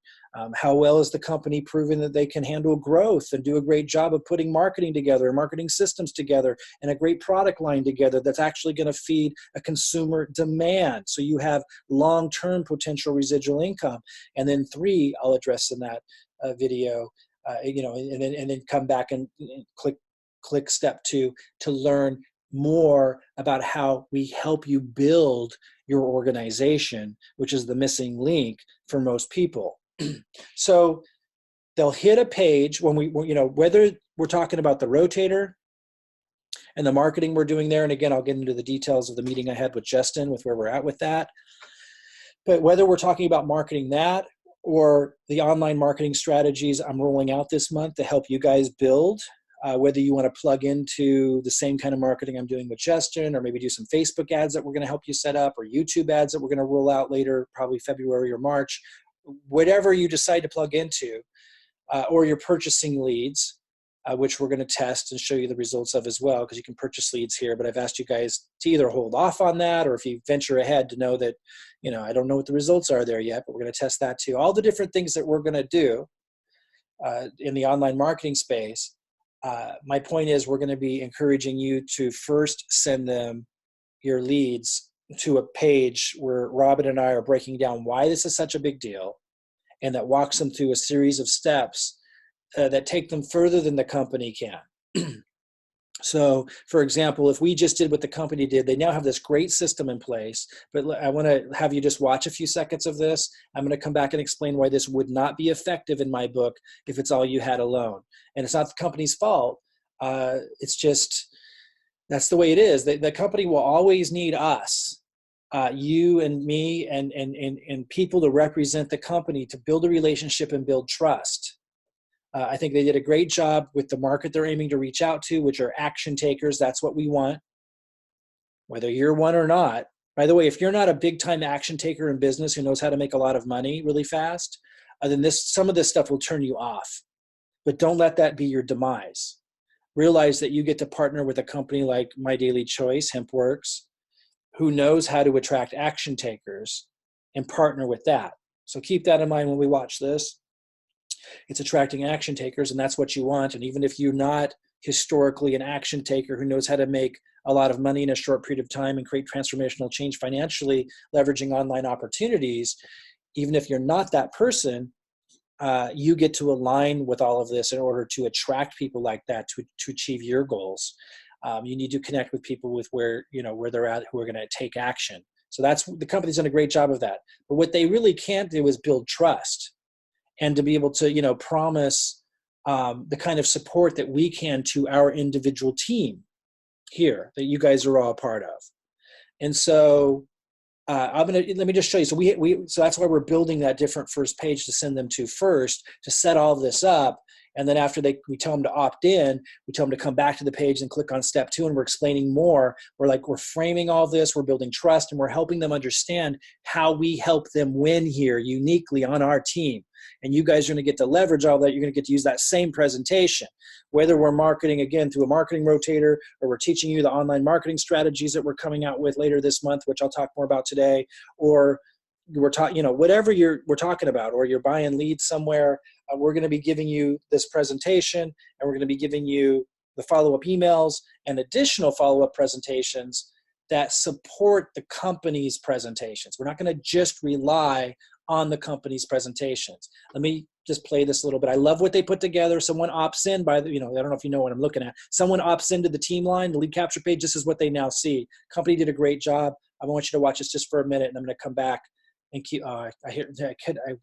How well is the company proven that they can handle growth and do a great job of putting marketing together, marketing systems together, and a great product line together that's actually going to feed a consumer demand, so you have long-term potential residual income. And then 3, I'll address in that video, and then come back and click click step 2 to learn more about how we help you build your organization, which is the missing link for most people. So they'll hit a page when whether we're talking about the rotator and the marketing we're doing there. And again, I'll get into the details of the meeting I had with Justin with where we're at with that. But whether we're talking about marketing that or the online marketing strategies I'm rolling out this month to help you guys build, whether you want to plug into the same kind of marketing I'm doing with Justin, or maybe do some Facebook ads that we're going to help you set up, or YouTube ads that we're going to roll out later, probably February or March, whatever you decide to plug into, or you're purchasing leads, which we're going to test and show you the results of as well, because you can purchase leads here. But I've asked you guys to either hold off on that, or if you venture ahead, to know that, I don't know what the results are there yet, but we're going to test that too. All the different things that we're going to do in the online marketing space. My point is, we're going to be encouraging you to first send them your leads to a page where Robin and I are breaking down why this is such a big deal, and that walks them through a series of steps that take them further than the company can. So, for example, if we just did what the company did, they now have this great system in place, but I want to have you just watch a few seconds of this. I'm going to come back and explain why this would not be effective in my book if it's all you had alone. And it's not the company's fault. It's just, that's the way it is. The company will always need us, you and me, and people to represent the company, to build a relationship and build trust. I think they did a great job with the market they're aiming to reach out to, which are action takers. That's what we want, whether you're one or not. By the way, if you're not a big-time action taker in business who knows how to make a lot of money really fast, then some of this stuff will turn you off. But don't let that be your demise. Realize that you get to partner with a company like My Daily Choice, Hempworx, who knows how to attract action takers, and partner with that. So keep that in mind when we watch this. It's attracting action takers, and that's what you want. And even if you're not historically an action taker who knows how to make a lot of money in a short period of time and create transformational change financially, leveraging online opportunities, even if you're not that person, you get to align with all of this in order to attract people like that to achieve your goals. You need to connect with people with where they're at, who are going to take action. So the company's done a great job of that. But what they really can't do is build trust, and to be able to, promise the kind of support that we can to our individual team here that you guys are all a part of. And so let me just show you. So so that's why we're building that different first page to send them to first, to set all this up. And then after we tell them to opt in, we tell them to come back to the page and click on step 2, and we're explaining more. We're framing all this, we're building trust, and we're helping them understand how we help them win here uniquely on our team. And you guys are going to get to leverage all that. You're going to get to use that same presentation, whether we're marketing again through a marketing rotator, or we're teaching you the online marketing strategies that we're coming out with later this month, which I'll talk more about today, or we're talking, whatever we're talking about, or you're buying leads somewhere, we're going to be giving you this presentation, and we're going to be giving you the follow-up emails and additional follow-up presentations that support the company's presentations. We're not going to just rely on the company's presentations. Let me just play this a little bit. I love what they put together. Someone opts in I don't know if you know what I'm looking at. Someone opts into the teamline, the lead capture page. This is what they now see. Company did a great job. I want you to watch this just for a minute, and I'm going to come back and keep. I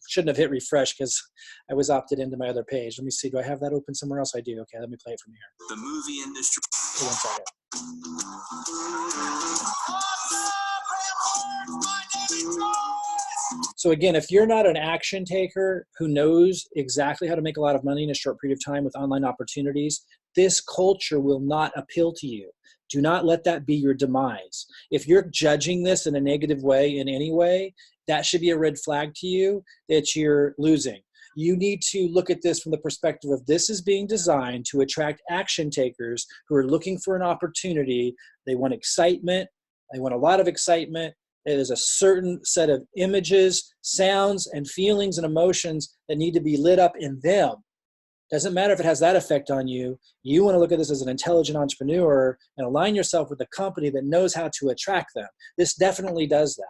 shouldn't have hit refresh because I was opted into my other page. Let me see. Do I have that open somewhere else? I do. Okay, let me play it from here. The movie industry. Hold on a second. So again, if you're not an action taker who knows exactly how to make a lot of money in a short period of time with online opportunities, this culture will not appeal to you. Do not let that be your demise. If you're judging this in a negative way in any way, that should be a red flag to you that you're losing. You need to look at this from the perspective of this is being designed to attract action takers who are looking for an opportunity. They want excitement. They want a lot of excitement. There's a certain set of images, sounds, and feelings and emotions that need to be lit up in them. Doesn't matter if it has that effect on you. You want to look at this as an intelligent entrepreneur and align yourself with a company that knows how to attract them. This definitely does that.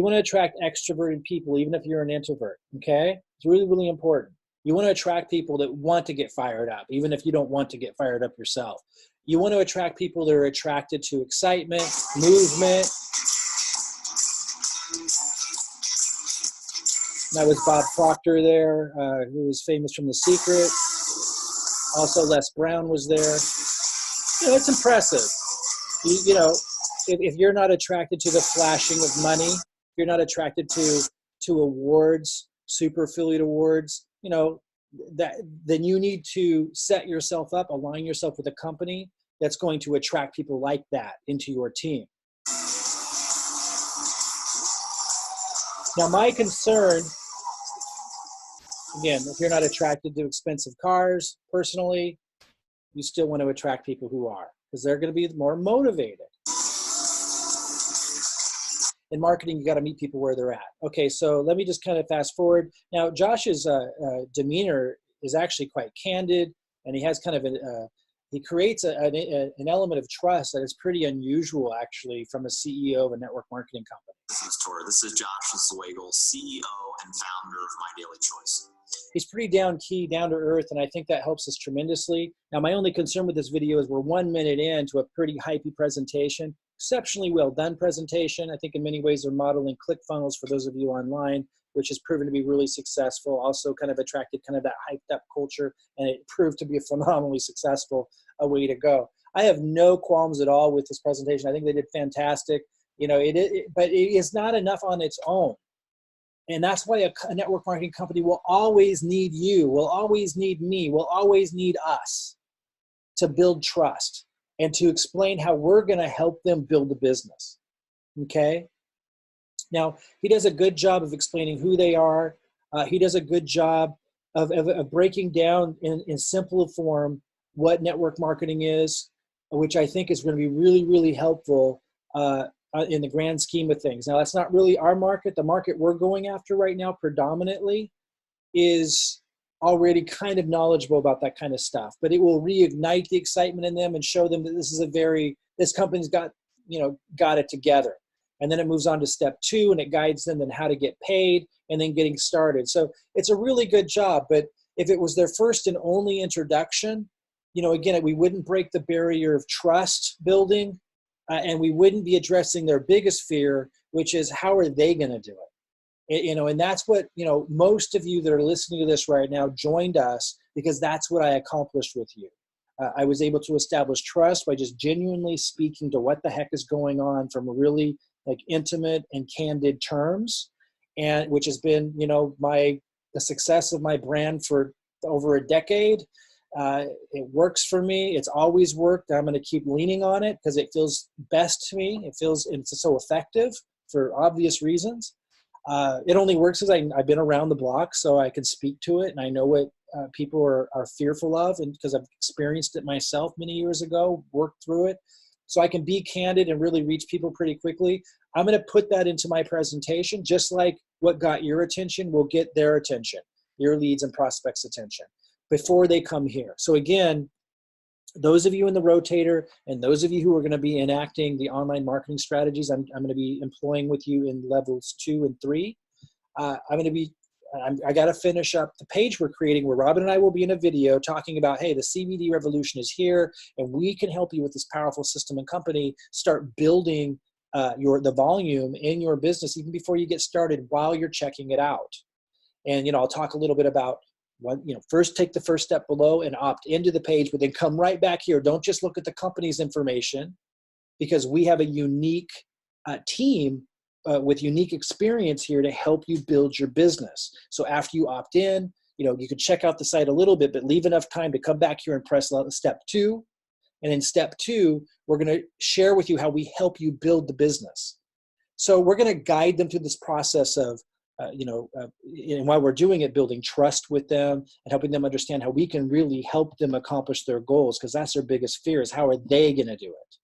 want to attract extroverted people, even if you're an introvert, okay? It's really, really important. You want to attract people that want to get fired up, even if you don't want to get fired up yourself. You want to attract people that are attracted to excitement, movement. That was Bob Proctor there, who was famous from The Secret. Also, Les Brown was there. You know, it's impressive. You know, if you're not attracted to the flashing of money, if you're not attracted to awards, super affiliate awards, you know, then you need to set yourself up, align yourself with a company that's going to attract people like that into your team. Now, my concern, again, if you're not attracted to expensive cars, personally, you still want to attract people who are, because they're going to be more motivated. In marketing, you got to meet people where they're at. Okay, so let me just kind of fast forward. Now, Josh's demeanor is actually quite candid, and he has kind of he creates an element of trust that is pretty unusual, actually, from a CEO of a network marketing company. This is Josh Zwagel, CEO and founder of My Daily Choice. He's pretty down to earth, and I think that helps us tremendously. Now, my only concern with this video is we're 1 minute into a pretty hypey presentation, exceptionally well done presentation. I think in many ways they're modeling ClickFunnels for those of you online, which has proven to be really successful, also kind of attracted kind of that hyped up culture, and it proved to be a phenomenally successful way to go. I have no qualms at all with this presentation. I think they did fantastic. You know, but it is not enough on its own. And that's why a network marketing company will always need you, will always need me, will always need us to build trust and to explain how we're going to help them build a business. Okay? Now, he does a good job of explaining who they are. He does a good job of breaking down in simple form what network marketing is, which I think is going to be really, really helpful in the grand scheme of things. Now, that's not really our market. The market we're going after right now predominantly is already kind of knowledgeable about that kind of stuff, but it will reignite the excitement in them and show them that this company's got it together. And then it moves on to step 2, and it guides them in how to get paid and then getting started. So it's a really good job, but if it was their first and only introduction, again, we wouldn't break the barrier of trust building. And we wouldn't be addressing their biggest fear, which is how are they going to do it? And that's what, most of you that are listening to this right now joined us because that's what I accomplished with you. I was able to establish trust by just genuinely speaking to what the heck is going on from a really intimate and candid terms, and which has been, the success of my brand for over a decade. It works for me. It's always worked. I'm going to keep leaning on it because it feels best to me. It's so effective for obvious reasons. It only works because I've been around the block, so I can speak to it, and I know what people are fearful of, and because I've experienced it myself many years ago, worked through it. So I can be candid and really reach people pretty quickly. I'm going to put that into my presentation, just like what got your attention will get their attention, your leads and prospects' attention, before they come here. So again, those of you in the rotator and those of you who are going to be enacting the online marketing strategies, I'm going to be employing with you in levels 2 and 3. I got to finish up the page we're creating where Robin and I will be in a video talking about, hey, the CBD revolution is here and we can help you with this powerful system and company start building the volume in your business even before you get started while you're checking it out. And, I'll talk a little bit about first take the first step below and opt into the page, but then come right back here. Don't just look at the company's information, because we have a unique team with unique experience here to help you build your business. So after you opt in, you can check out the site a little bit, but leave enough time to come back here and press step 2. And in step 2, we're going to share with you how we help you build the business. So we're going to guide them through this process of, and while we're doing it, building trust with them and helping them understand how we can really help them accomplish their goals, because that's their biggest fear, is how are they going to do it?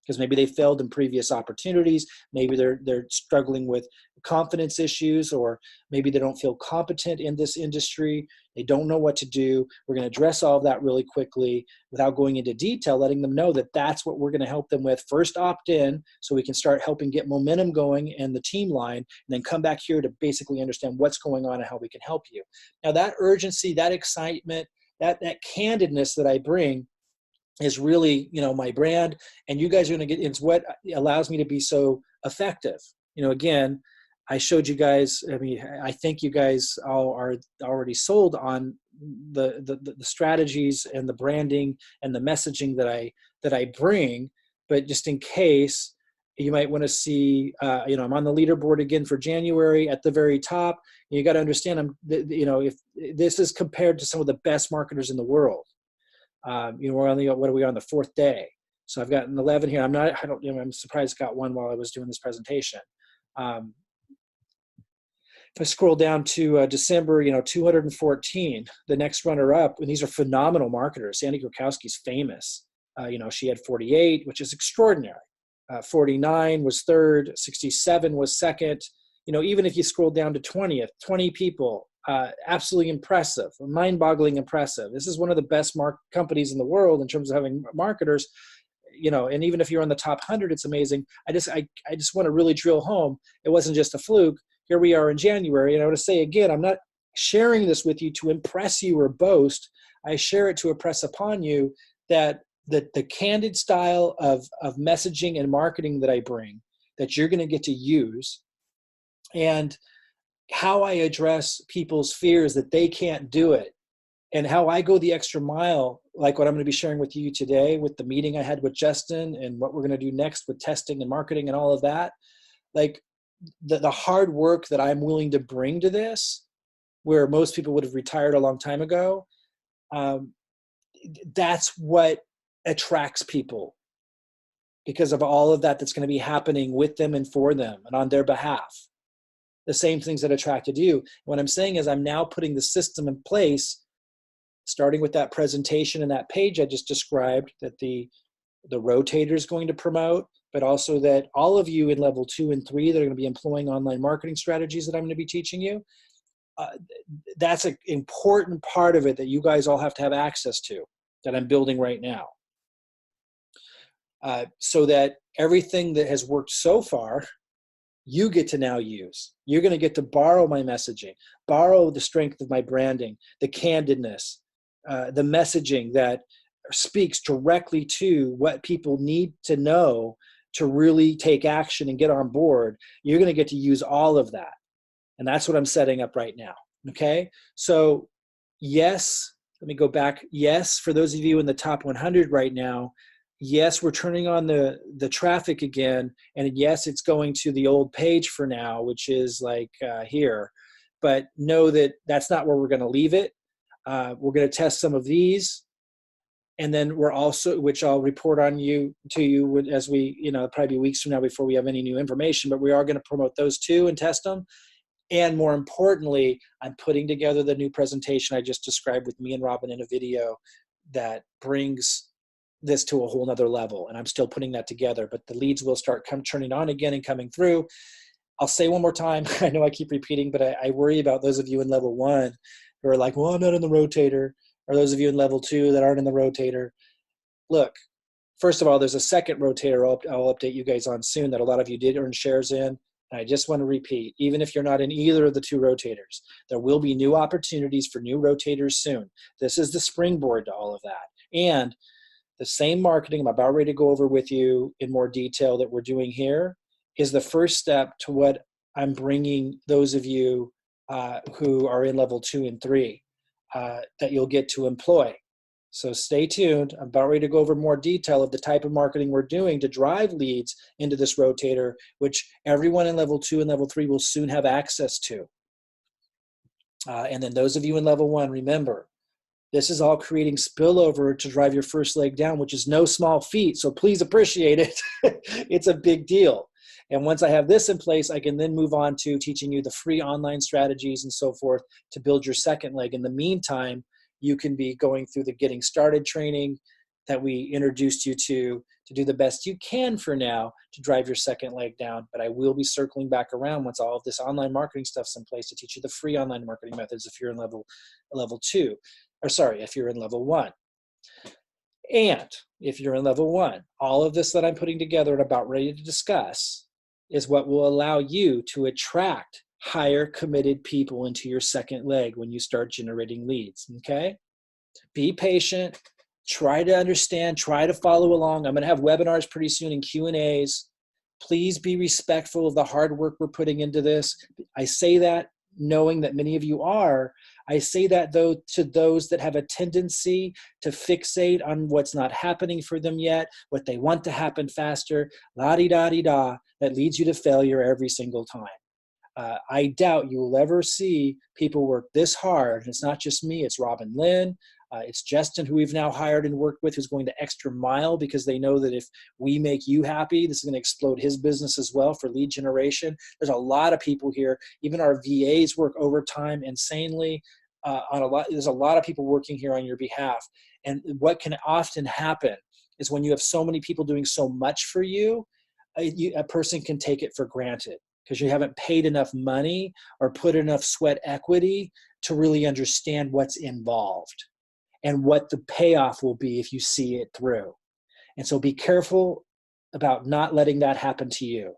Because maybe they failed in previous opportunities. Maybe they're struggling with confidence issues, or maybe they don't feel competent in this industry. They don't know what to do. We're going to address all of that really quickly without going into detail, letting them know that that's what we're going to help them with. First, opt in so we can start helping get momentum going and the team line, and then come back here to basically understand what's going on and how we can help you. Now, that urgency, that excitement, that candidness that I bring is really, my brand, and you guys are going to get, it's what allows me to be so effective. Again, I showed you guys, I think you guys all are already sold on the strategies and the branding and the messaging that I bring, but just in case, you might want to see, I'm on the leaderboard again for January at the very top. You got to understand, if this is compared to some of the best marketers in the world. We're on what are we on the 4th day? So I've got an 11 here. I'm surprised I got one while I was doing this presentation. If I scroll down to December, 214, the next runner up, and these are phenomenal marketers. Sandy Grokowski's famous. She had 48, which is extraordinary. 49 was third, 67 was second. Even if you scroll down to 20th, 20 people, absolutely impressive, mind-boggling impressive. This is one of the best companies in the world in terms of having marketers, and even if you're on the top 100, it's amazing. I just want to really drill home. It wasn't just a fluke. Here we are in January, and I want to say again, I'm not sharing this with you to impress you or boast. I share it to impress upon you that the candid style of messaging and marketing that I bring, that you're going to get to use, and how I address people's fears that they can't do it, and how I go the extra mile, like what I'm going to be sharing with you today with the meeting I had with Justin, and what we're going to do next with testing and marketing and all of that. Like the hard work that I'm willing to bring to this, where most people would have retired a long time ago, that's what attracts people, because of all of that that's going to be happening with them and for them and on their behalf. The same things that attracted you. What I'm saying is I'm now putting the system in place, starting with that presentation and that page I just described, that the rotator is going to promote, but also that all of you in level 2 and 3 that are going to be employing online marketing strategies that I'm going to be teaching you, that's an important part of it that you guys all have to have access to, that I'm building right now. So that everything that has worked so far, you get to now use. You're going to get to borrow my messaging, borrow the strength of my branding, the candidness, the messaging that speaks directly to what people need to know to really take action and get on board. You're going to get to use all of that. And that's what I'm setting up right now. Okay. So yes, let me go back. Yes, for those of you in the top 100 right now, yes, we're turning on the traffic again. And yes, it's going to the old page for now, which is like here. But know that that's not where we're going to leave it. We're going to test some of these. And then we're also, which I'll report on to you as we, probably weeks from now before we have any new information, but we are going to promote those too and test them. And more importantly, I'm putting together the new presentation I just described with me and Robin in a video that brings this to a whole nother level. And I'm still putting that together, but the leads will start turning on again and coming through. I'll say one more time, I know I keep repeating, but I worry about those of you in level 1 who are like, well, I'm not in the rotator, or those of you in level 2 that aren't in the rotator. Look, first of all, there's a second rotator I'll update you guys on soon that a lot of you did earn shares in. And I just want to repeat, even if you're not in either of the 2 rotators, there will be new opportunities for new rotators soon. This is the springboard to all of that. And the same marketing I'm about ready to go over with you in more detail that we're doing here is the first step to what I'm bringing those of you who are in level 2 and 3 that you'll get to employ. So stay tuned. I'm about ready to go over more detail of the type of marketing we're doing to drive leads into this rotator, which everyone in level 2 and level 3 will soon have access to. And then those of you in level 1, remember, this is all creating spillover to drive your first leg down, which is no small feat. So please appreciate it. It's a big deal. And once I have this in place, I can then move on to teaching you the free online strategies and so forth to build your second leg. In the meantime, you can be going through the getting started training, that we introduced you to do the best you can for now to drive your second leg down. But I will be circling back around once all of this online marketing stuff's in place to teach you the free online marketing methods if you're in level 2, or sorry, if you're in level 1. And if you're in level 1, all of this that I'm putting together and about ready to discuss is what will allow you to attract higher committed people into your second leg when you start generating leads, okay? Be patient, try to understand, try to follow along. I'm going to have webinars pretty soon and Q&As. Please be respectful of the hard work we're putting into this. I say that knowing that many of you are. I say that, though, to those that have a tendency to fixate on what's not happening for them yet, what they want to happen faster, la-di-da-di-da, that leads you to failure every single time. I doubt you will ever see people work this hard. And it's not just me, it's Robin Lynn, it's Justin, who we've now hired and worked with, who's going the extra mile because they know that if we make you happy, this is going to explode his business as well for lead generation. There's a lot of people here. Even our VAs work overtime insanely. There's a lot of people working here on your behalf. And what can often happen is when you have so many people doing so much for you, a person can take it for granted because you haven't paid enough money or put enough sweat equity to really understand what's involved and what the payoff will be if you see it through. And so be careful about not letting that happen to you.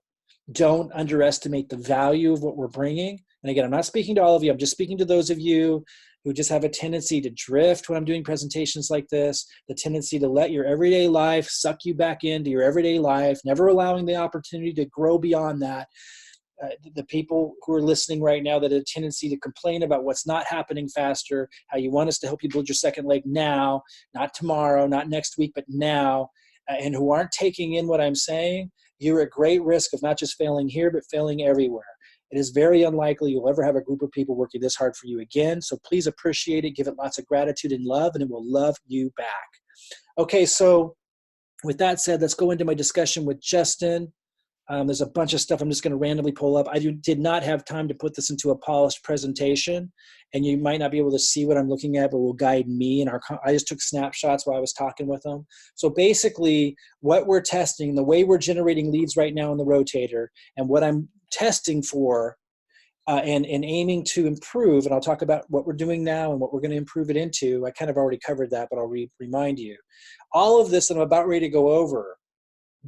Don't underestimate the value of what we're bringing. And again, I'm not speaking to all of you. I'm just speaking to those of you who just have a tendency to drift when I'm doing presentations like this, the tendency to let your everyday life suck you back into your everyday life, never allowing the opportunity to grow beyond that. The people who are listening right now that have a tendency to complain about what's not happening faster, how you want us to help you build your second leg now, not tomorrow, not next week, but now, and who aren't taking in what I'm saying, you're at great risk of not just failing here, but failing everywhere. It is very unlikely you'll ever have a group of people working this hard for you again. So please appreciate it, give it lots of gratitude and love, and it will love you back. Okay, so with that said, let's go into my discussion with Justin. There's a bunch of stuff I'm just going to randomly pull up. I did not have time to put this into a polished presentation, and you might not be able to see what I'm looking at, but will guide me. I just took snapshots while I was talking with them. So basically, what we're testing, the way we're generating leads right now in the rotator, and what I'm testing for and aiming to improve, and I'll talk about what we're doing now and what we're going to improve it into. I kind of already covered that, but I'll remind you. All of this that I'm about ready to go over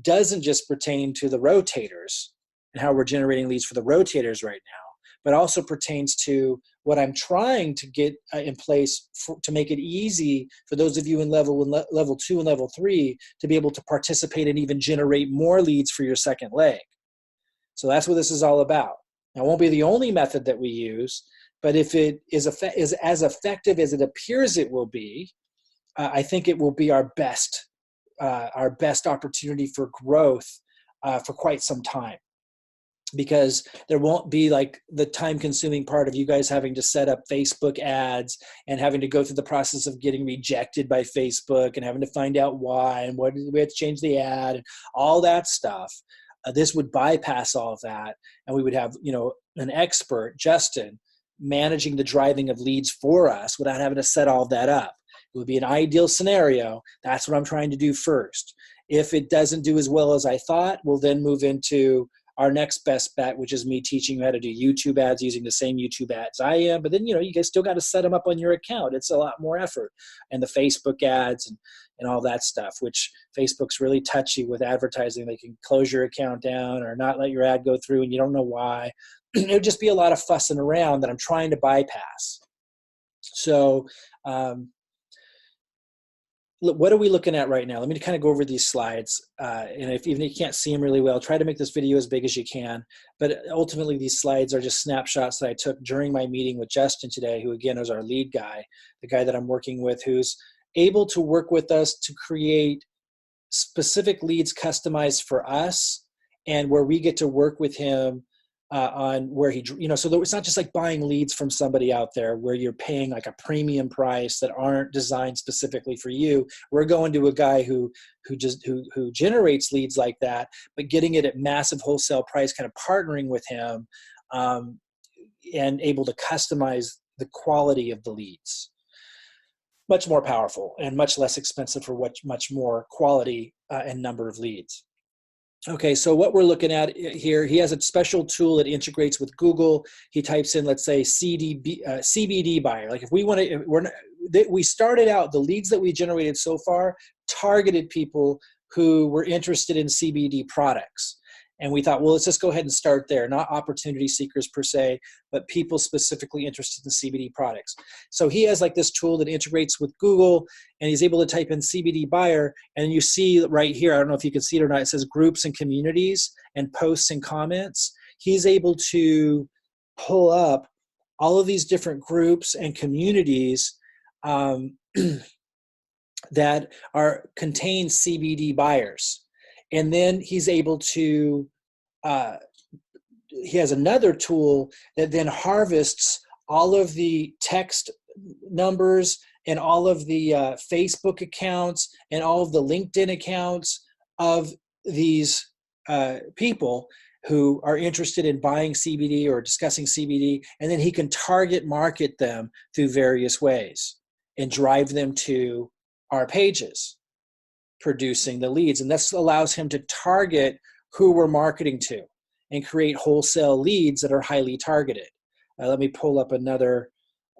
doesn't just pertain to the rotators and how we're generating leads for the rotators right now, but also pertains to what I'm trying to get in place to make it easy for those of you in level 2 and level 3 to be able to participate and even generate more leads for your second leg. So that's what this is all about. Now, it won't be the only method that we use, but if it is as effective as it appears it will be, I think it will be our best opportunity for growth for quite some time, because there won't be like the time-consuming part of you guys having to set up Facebook ads and having to go through the process of getting rejected by Facebook and having to find out why and what we had to change the ad and all that stuff. This would bypass all of that, and we would have an expert, Justin, managing the driving of leads for us without having to set all of that up. It would be an ideal scenario. That's what I'm trying to do first. If it doesn't do as well as I thought, we'll then move into our next best bet, which is me teaching you how to do YouTube ads using the same YouTube ads I am. But then, you guys still got to set them up on your account. It's a lot more effort. And the Facebook ads and all that stuff, which Facebook's really touchy with advertising. They can close your account down or not let your ad go through and you don't know why. It would just be a lot of fussing around that I'm trying to bypass. So, what are we looking at right now? Let me kind of go over these slides. And even if you can't see them really well, try to make this video as big as you can. But ultimately, these slides are just snapshots that I took during my meeting with Justin today, who again is our lead guy, the guy that I'm working with, who's able to work with us to create specific leads customized for us, and where we get to work with him on where he, so it's not just like buying leads from somebody out there where you're paying like a premium price that aren't designed specifically for you. We're going to a guy who generates leads like that, but getting it at massive wholesale price, kind of partnering with him and able to customize the quality of the leads. much more powerful and much less expensive for much more quality and number of leads. Okay, so what we're looking at here, he has a special tool that integrates with Google. He types in, let's say, CBD buyer. Like if we want to, we started out, the leads that we generated so far targeted people who were interested in CBD products. And we thought, well, let's just go ahead and start there, not opportunity seekers per se, but people specifically interested in CBD products. So he has like this tool that integrates with Google, and he's able to type in CBD buyer, and you see right here, I don't know if you can see it or not, it says groups and communities and posts and comments. He's able to pull up all of these different groups and communities that contain CBD buyers. And then he's able to, he has another tool that then harvests all of the text numbers and all of the Facebook accounts and all of the LinkedIn accounts of these people who are interested in buying CBD or discussing CBD. And then he can target market them through various ways and drive them to our pages, producing the leads. And this allows him to target who we're marketing to and create wholesale leads that are highly targeted. Let me pull up another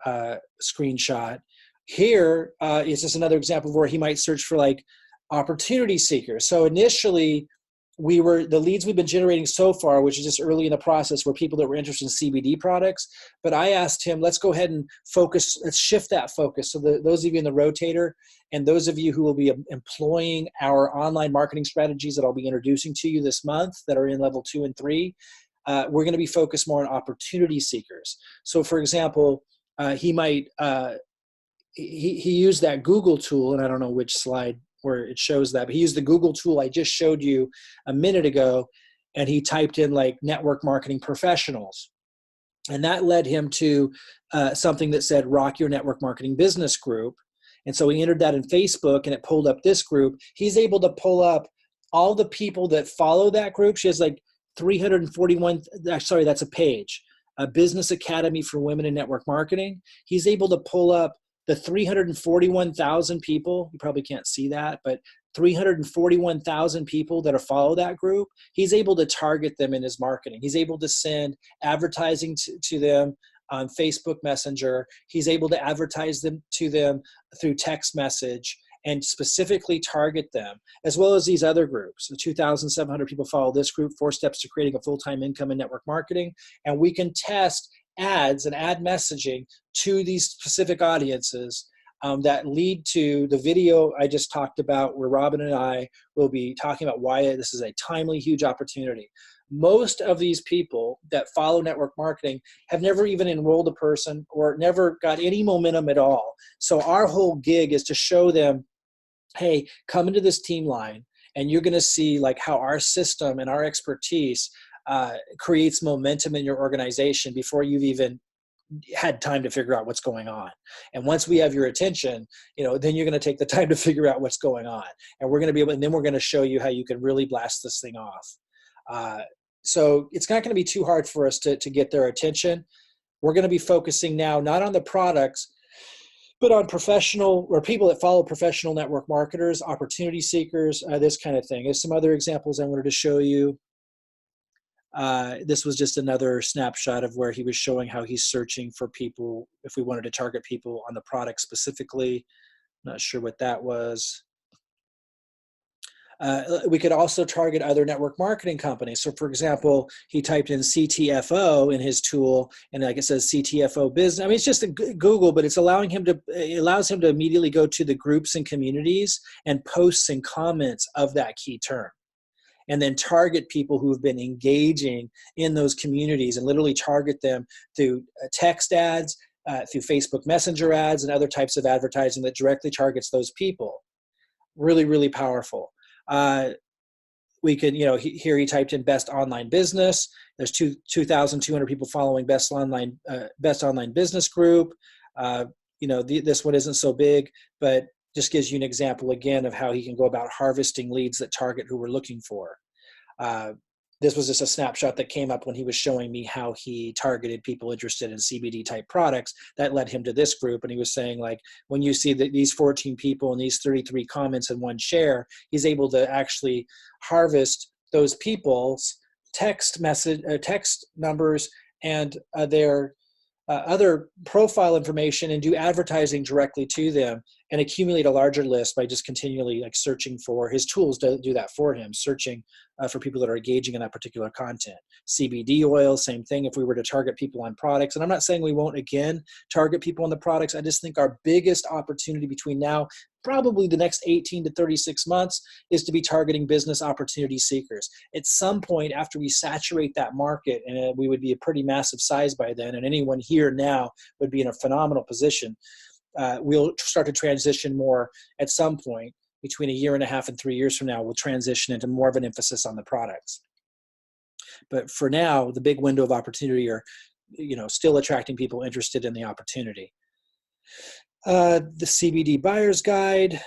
screenshot. Here is just another example of where he might search for like opportunity seekers. So initially, the leads we've been generating so far, which is just early in the process, were people that were interested in CBD products. But I asked him, let's go ahead and focus, let's shift that focus. So those of you in the rotator and those of you who will be employing our online marketing strategies that I'll be introducing to you this month that are in level 2 and 3, we're going to be focused more on opportunity seekers. So for example, he might, he used that Google tool, and I don't know which slide where it shows that, but he used the Google tool I just showed you a minute ago, and he typed in like network marketing professionals. And that led him to something that said Rock Your Network Marketing Business Group. And so he entered that in Facebook and it pulled up this group. He's able to pull up all the people that follow that group. She has like 341, sorry, that's a page, a Business Academy for Women in Network Marketing. He's able to pull up the 341,000 people, you probably can't see that, but 341,000 people that follow that group, he's able to target them in his marketing. He's able to send advertising to them on Facebook Messenger. He's able to advertise them to them through text message and specifically target them, as well as these other groups. So 2,700 people follow this group, 4 steps to creating a full-time income in network marketing. And we can test ads and ad messaging to these specific audiences that lead to the video I just talked about, where Robin and I will be talking about why this is a timely, huge opportunity. Most of these people that follow network marketing have never even enrolled a person or never got any momentum at all. So our whole gig is to show them, hey, come into this teamline and you're going to see like how our system and our expertise creates momentum in your organization before you've even had time to figure out what's going on. And once we have your attention, then you're going to take the time to figure out what's going on. And we're going to be able, and then we're going to show you how you can really blast this thing off. So it's not going to be too hard for us to get their attention. We're going to be focusing now, not on the products, but on professional or people that follow professional network marketers, opportunity seekers, this kind of thing. There's some other examples I wanted to show you. This was just another snapshot of where he was showing how he's searching for people, if we wanted to target people on the product specifically. Not sure what that was. We could also target other network marketing companies. So for example, he typed in CTFO in his tool, and like it says CTFO business. I mean, it's just a Google, but it allows him to immediately go to the groups and communities and posts and comments of that key term, and then target people who have been engaging in those communities and literally target them through text ads, through Facebook Messenger ads, and other types of advertising that directly targets those people. Really, really powerful. We could, here he typed in best online business. There's 2,200 people following best online business group. This one isn't so big, but just gives you an example again of how he can go about harvesting leads that target who we're looking for. this was just a snapshot that came up when he was showing me how he targeted people interested in CBD type products that led him to this group. And he was saying, like, when you see that these 14 people and these 33 comments and one share, he's able to actually harvest those people's text message, text numbers, and their other profile information, and do advertising directly to them, and accumulate a larger list by just continually like searching for his tools to do that for him, searching for people that are engaging in that particular content. CBD oil, same thing. If we were to target people on products, and I'm not saying we won't again target people on the products, I just think our biggest opportunity between now, probably the next 18 to 36 months, is to be targeting business opportunity seekers. At some point after we saturate that market, and we would be a pretty massive size by then, and anyone here now would be in a phenomenal position, we'll start to transition more at some point between a year and a half and 3 years from now. We'll transition into more of an emphasis on the products. But for now, the big window of opportunity are, still attracting people interested in the opportunity. The CBD buyer's guide.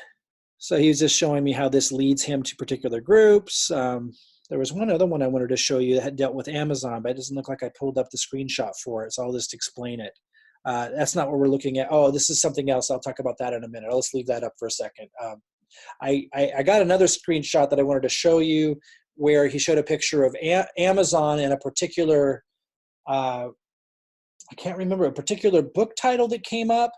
So he was just showing me how this leads him to particular groups. There was one other one I wanted to show you that had dealt with Amazon, but it doesn't look like I pulled up the screenshot for it. So I'll just explain it. That's not what we're looking at. Oh, this is something else. I'll talk about that in a minute. Let's leave that up for a second. I got another screenshot that I wanted to show you where he showed a picture of Amazon and a particular, I can't remember, a particular book title that came up.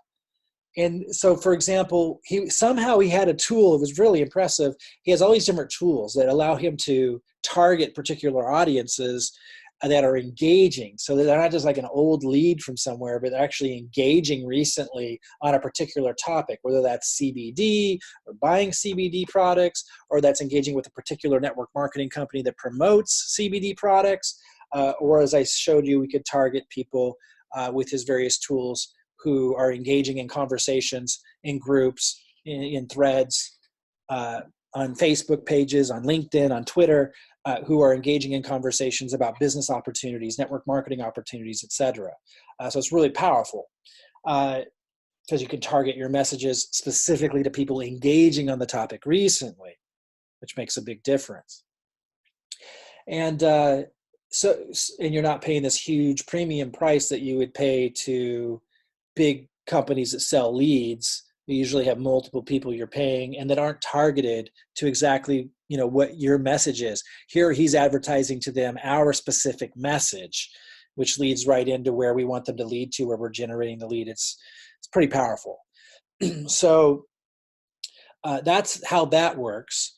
And so, for example, he had a tool. It was really impressive. He has all these different tools that allow him to target particular audiences that are engaging. So they're not just like an old lead from somewhere, but they're actually engaging recently on a particular topic, whether that's CBD or buying CBD products, or that's engaging with a particular network marketing company that promotes CBD products. Or as I showed you, we could target people with his various tools who are engaging in conversations, in groups, in threads, on Facebook pages, on LinkedIn, on Twitter, who are engaging in conversations about business opportunities, network marketing opportunities, etc. So it's really powerful because you can target your messages specifically to people engaging on the topic recently, which makes a big difference. And and you're not paying this huge premium price that you would pay to big companies that sell leads. You usually have multiple people you're paying and that aren't targeted to exactly what your message is. Here he's advertising to them our specific message, which leads right into where we want them to lead to, where we're generating the lead. It's pretty powerful. So that's how that works.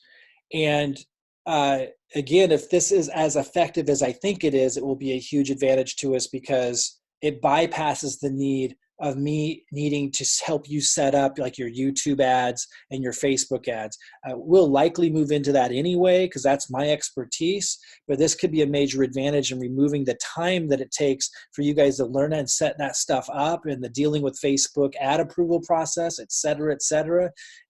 And again, if this is as effective as I think it is, it will be a huge advantage to us because it bypasses the need of me needing to help you set up like your YouTube ads and your Facebook ads. We'll likely move into that anyway because that's my expertise, but this could be a major advantage in removing the time that it takes for you guys to learn and set that stuff up, and the dealing with Facebook ad approval process, et cetera,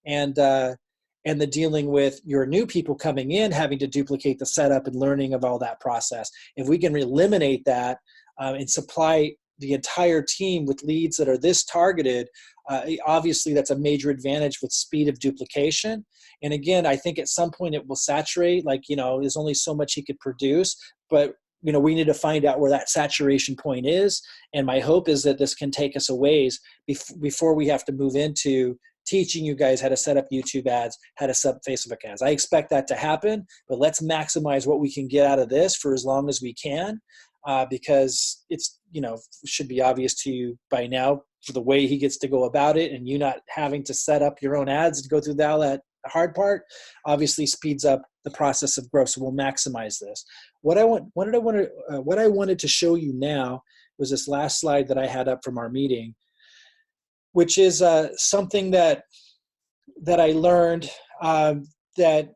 and the dealing with your new people coming in, having to duplicate the setup and learning of all that process. If we can eliminate that and supply the entire team with leads that are this targeted, obviously that's a major advantage with speed of duplication. And again, I think at some point it will saturate, there's only so much he could produce, but we need to find out where that saturation point is. And my hope is that this can take us a ways before we have to move into teaching you guys how to set up YouTube ads, how to set up Facebook ads. I expect that to happen, but let's maximize what we can get out of this for as long as we can. Because it's, should be obvious to you by now for the way he gets to go about it, and you not having to set up your own ads to go through all that hard part, obviously speeds up the process of growth. So we'll maximize this. What I wanted to show you now was this last slide that I had up from our meeting, which is something that I learned that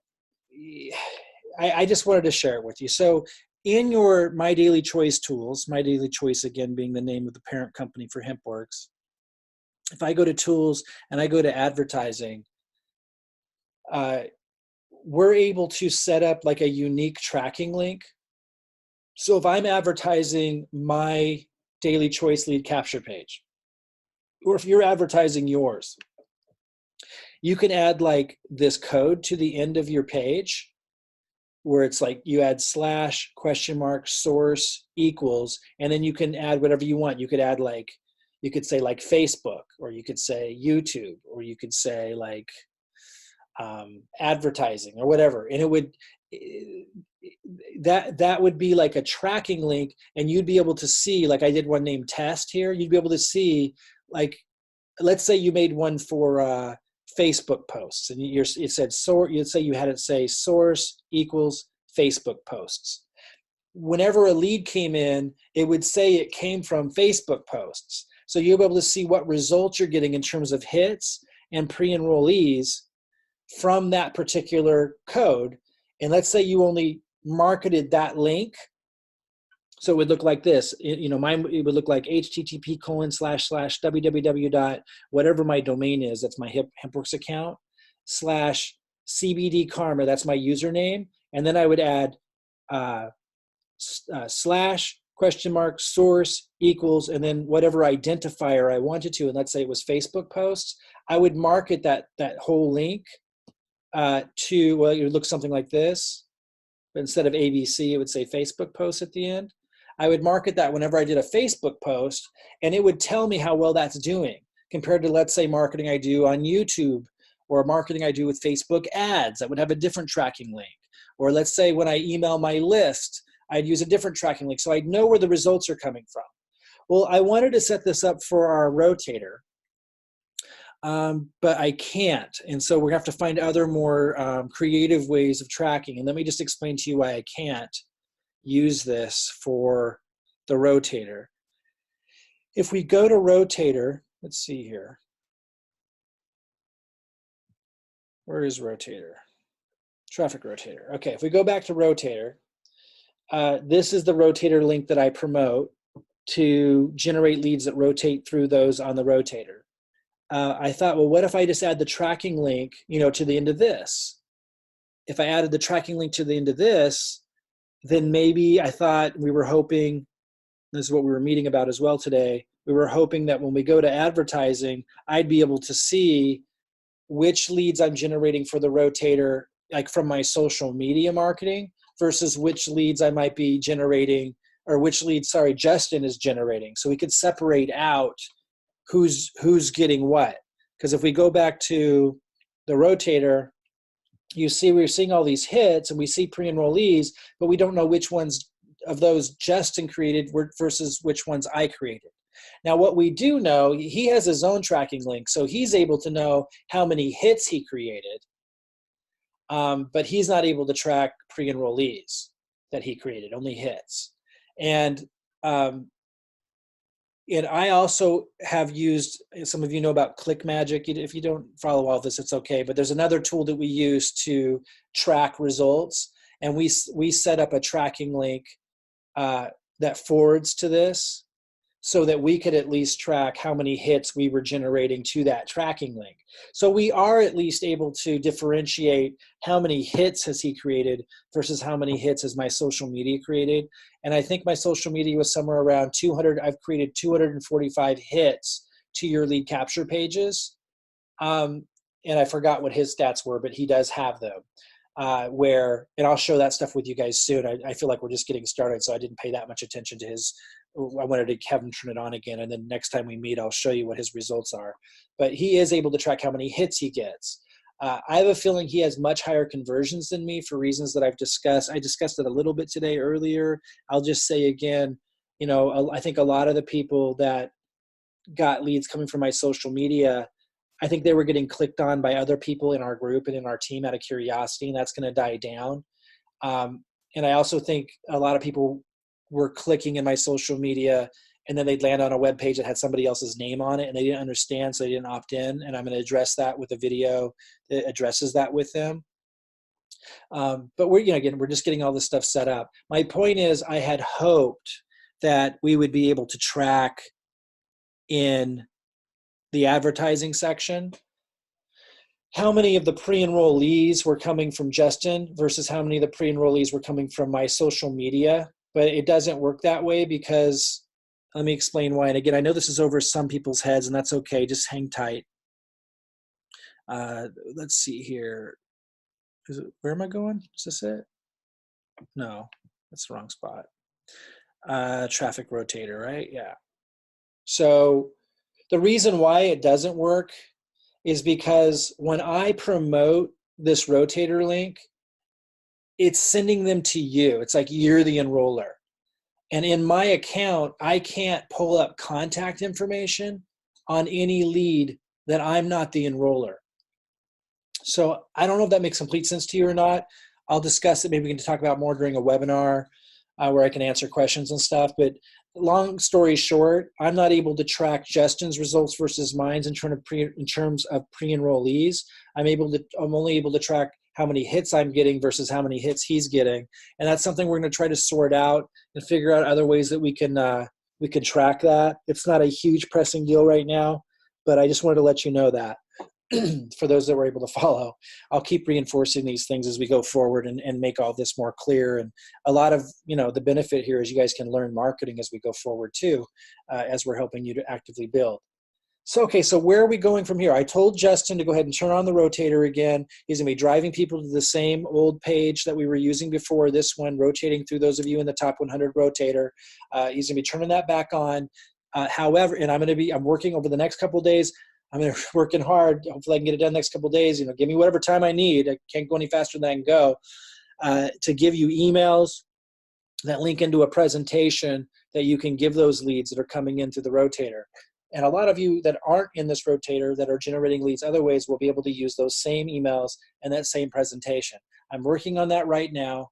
I just wanted to share it with you. So in your My Daily Choice tools, My Daily Choice again being the name of the parent company for Hempworx, if I go to tools and I go to advertising, we're able to set up like a unique tracking link. So if I'm advertising my Daily Choice lead capture page, or if you're advertising yours, you can add like this code to the end of your page. where it's like you add slash question mark source equals, and then you can add whatever you want. You could add like, you could say like Facebook, or you could say YouTube, or you could say like advertising or whatever, and it would that would be like a tracking link, and you'd be able to see, like I did one named test here, you'd be able to see, like, let's say you made one for Facebook posts, and it said you'd say you had it say source equals Facebook posts. Whenever a lead came in, it would say it came from Facebook posts. So you'll be able to see what results you're getting in terms of hits and pre-enrollees from that particular code. And let's say you only marketed that link. So it would look like this. Mine, it would look like http://www. whatever my domain is, that's my Hempworx account, /CBD Karma, that's my username. And then I would add slash question mark source equals, and then whatever identifier I wanted to, and let's say it was Facebook posts, I would market that whole link to, well, it would look something like this, but instead of ABC, it would say Facebook post at the end. I would market that whenever I did a Facebook post, and it would tell me how well that's doing compared to, let's say, marketing I do on YouTube, or marketing I do with Facebook ads. That would have a different tracking link. Or let's say when I email my list, I'd use a different tracking link, so I'd know where the results are coming from. Well, I wanted to set this up for our rotator, but I can't. And so we have to find other more creative ways of tracking. And let me just explain to you why I can't use this for the rotator. If we go to rotator, let's see here. Where is rotator? Traffic rotator. Okay, if we go back to rotator, this is the rotator link that I promote to generate leads that rotate through those on the rotator. I thought, well, what if I just add the tracking link, to the end of this? If I added the tracking link to the end of this, then maybe I thought we were hoping, this is what we were meeting about as well today, we were hoping that when we go to advertising, I'd be able to see which leads I'm generating for the rotator, like from my social media marketing, versus which leads I might be generating, or which leads, Justin is generating. So we could separate out who's getting what. Because if we go back to the rotator, you see we're seeing all these hits, and we see pre-enrollees, but we don't know which ones of those Justin created versus which ones I created. Now, what we do know, he has his own tracking link, so he's able to know how many hits he created, but he's not able to track pre-enrollees that he created, only hits. And I also have used, some of you know about ClickMagick. If you don't follow all this, it's okay. But there's another tool that we use to track results. And we set up a tracking link that forwards to this, so that we could at least track how many hits we were generating to that tracking link. So we are at least able to differentiate how many hits has he created versus how many hits has my social media created. And I think my social media was somewhere around 200. I've created 245 hits to your lead capture pages. And I forgot what his stats were, but he does have them. And I'll show that stuff with you guys soon. I feel like we're just getting started, so I didn't pay that much attention to his. I wanted to have him turn it on again, and then next time we meet, I'll show you what his results are. But he is able to track how many hits he gets. I have a feeling he has much higher conversions than me for reasons that I've discussed. I discussed it a little bit today earlier. I'll just say again, I think a lot of the people that got leads coming from my social media, I think they were getting clicked on by other people in our group and in our team out of curiosity, and that's going to die down. And I also think a lot of people were clicking in my social media, and then they'd land on a web page that had somebody else's name on it, and they didn't understand, so they didn't opt in. And I'm going to address that with a video that addresses that with them. But we're just getting all this stuff set up. My point is, I had hoped that we would be able to track in the advertising section how many of the pre-enrollees were coming from Justin versus how many of the pre-enrollees were coming from my social media. But it doesn't work that way, because let me explain why. And again, I know this is over some people's heads, and that's okay. Just hang tight. Let's see here. Where am I going? Is this it? No, that's the wrong spot. Traffic rotator, right? Yeah. So the reason why it doesn't work is because when I promote this rotator link, it's sending them to you. It's like you're the enroller. And in my account, I can't pull up contact information on any lead that I'm not the enroller. So I don't know if that makes complete sense to you or not. I'll discuss it. Maybe we can talk about more during a webinar where I can answer questions and stuff. But long story short, I'm not able to track Justin's results versus mine's in terms of pre-enrollees. I'm only able to track how many hits I'm getting versus how many hits he's getting, and that's something we're going to try to sort out and figure out other ways that we can track that. It's not a huge pressing deal right now, but I just wanted to let you know that. For those that were able to follow, I'll keep reinforcing these things as we go forward and make all this more clear. And a lot of, the benefit here is you guys can learn marketing as we go forward too, as we're helping you to actively build. So, okay, so where are we going from here? I told Justin to go ahead and turn on the rotator again. He's going to be driving people to the same old page that we were using before, this one, rotating through those of you in the top 100 rotator. He's going to be turning that back on. However, and I'm working over the next couple of days. I'm working hard. Hopefully I can get it done next couple of days. Give me whatever time I need. I can't go any faster than I can go, to give you emails that link into a presentation that you can give those leads that are coming in through the rotator. And a lot of you that aren't in this rotator that are generating leads other ways will be able to use those same emails and that same presentation. I'm working on that right now,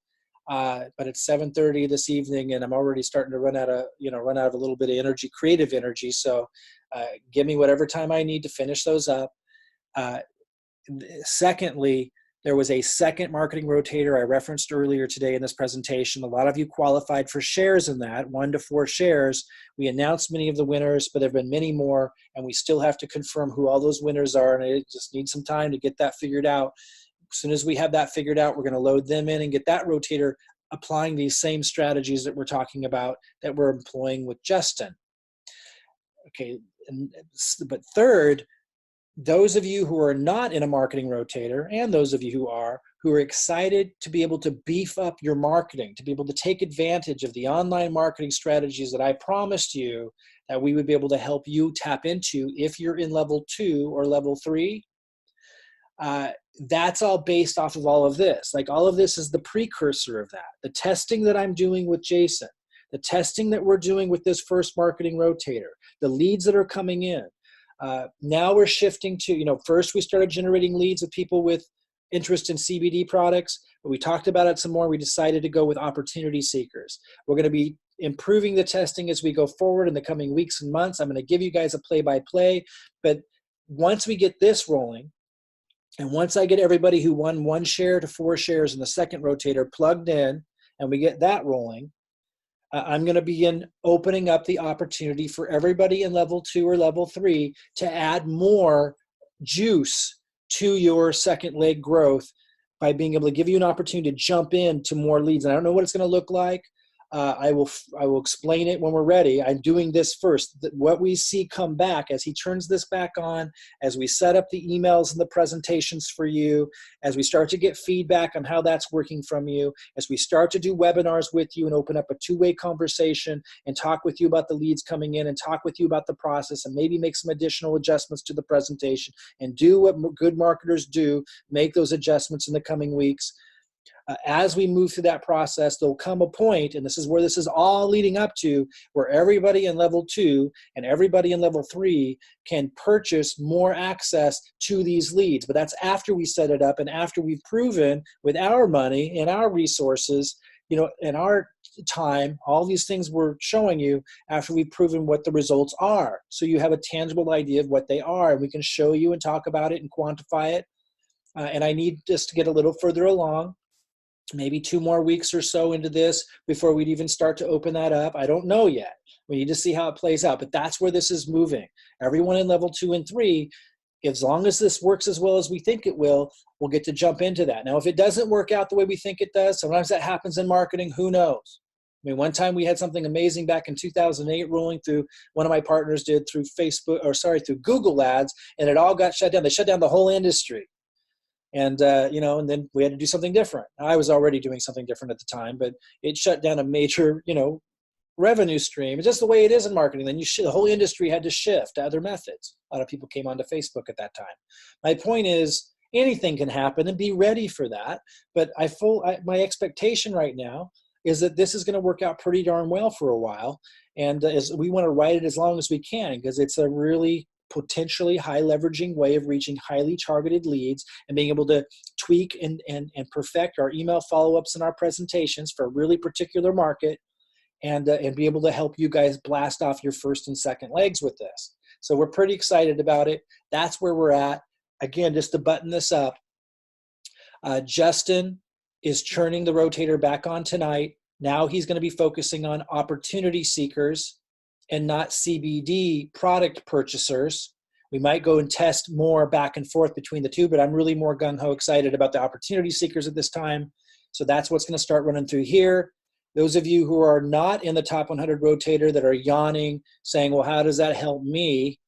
but it's 7:30 this evening, and I'm already starting to run out of a little bit of energy, creative energy. So give me whatever time I need to finish those up. Secondly, there was a second marketing rotator I referenced earlier today in this presentation. A lot of you qualified for shares in that, 1 to 4 shares. We announced many of the winners, but there have been many more, and we still have to confirm who all those winners are, and I just need some time to get that figured out. As soon as we have that figured out, we're going to load them in and get that rotator applying these same strategies that we're talking about that we're employing with Justin. Okay, but third, those of you who are not in a marketing rotator and those of you who are excited to be able to beef up your marketing, to be able to take advantage of the online marketing strategies that I promised you that we would be able to help you tap into if you're in level 2 or level 3, that's all based off of all of this. Like, all of this is the precursor of that. The testing that I'm doing with Jason, the testing that we're doing with this first marketing rotator, the leads that are coming in. Now we're shifting to, first we started generating leads of people with interest in CBD products, but we talked about it some more. We decided to go with opportunity seekers. We're going to be improving the testing as we go forward in the coming weeks and months. I'm going to give you guys a play-by-play, but once we get this rolling, and once I get everybody who won 1 share to 4 shares in the second rotator plugged in, and we get that rolling, I'm going to begin opening up the opportunity for everybody in level 2 or level 3 to add more juice to your second leg growth by being able to give you an opportunity to jump into more leads. And I don't know what it's going to look like. I will explain it when we're ready. I'm doing this first. What we see come back as he turns this back on, as we set up the emails and the presentations for you, as we start to get feedback on how that's working from you, as we start to do webinars with you and open up a 2-way conversation and talk with you about the leads coming in and talk with you about the process and maybe make some additional adjustments to the presentation and do what good marketers do, make those adjustments in the coming weeks. As we move through that process, there'll come a point, and this is where this is all leading up to, where everybody in level 2 and everybody in level 3 can purchase more access to these leads. But that's after we set it up and after we've proven with our money and our resources, in our time, all these things we're showing you after we've proven what the results are. So you have a tangible idea of what they are, and we can show you and talk about it and quantify it. And I need just to get a little further along. Maybe 2 more weeks or so into this before we'd even start to open that up. I don't know yet. We need to see how it plays out, but that's where this is moving. Everyone in level 2 and 3, as long as this works as well as we think it will, we'll get to jump into that. Now, if it doesn't work out the way we think it does, sometimes that happens in marketing, who knows? I mean, one time we had something amazing back in 2008 rolling through, one of my partners did through through Google ads, and it all got shut down. They shut down the whole industry. And, and then we had to do something different. I was already doing something different at the time, but it shut down a major, revenue stream. It's just the way it is in marketing. Then the whole industry had to shift to other methods. A lot of people came onto Facebook at that time. My point is, anything can happen, and be ready for that. But my expectation right now is that this is going to work out pretty darn well for a while. And as we want to ride it as long as we can, because it's a really potentially high leveraging way of reaching highly targeted leads and being able to tweak and perfect our email follow-ups and our presentations for a really particular market, and be able to help you guys blast off your first and second legs with this. So we're pretty excited about it. That's where we're at. Again, just to button this up, Justin is churning the rotator back on tonight. Now he's going to be focusing on opportunity seekers and not CBD product purchasers. We might go and test more back and forth between the two, but I'm really more gung-ho excited about the opportunity seekers at this time. So that's what's going to start running through here. Those of you who are not in the top 100 rotator that are yawning, saying, well, how does that help me?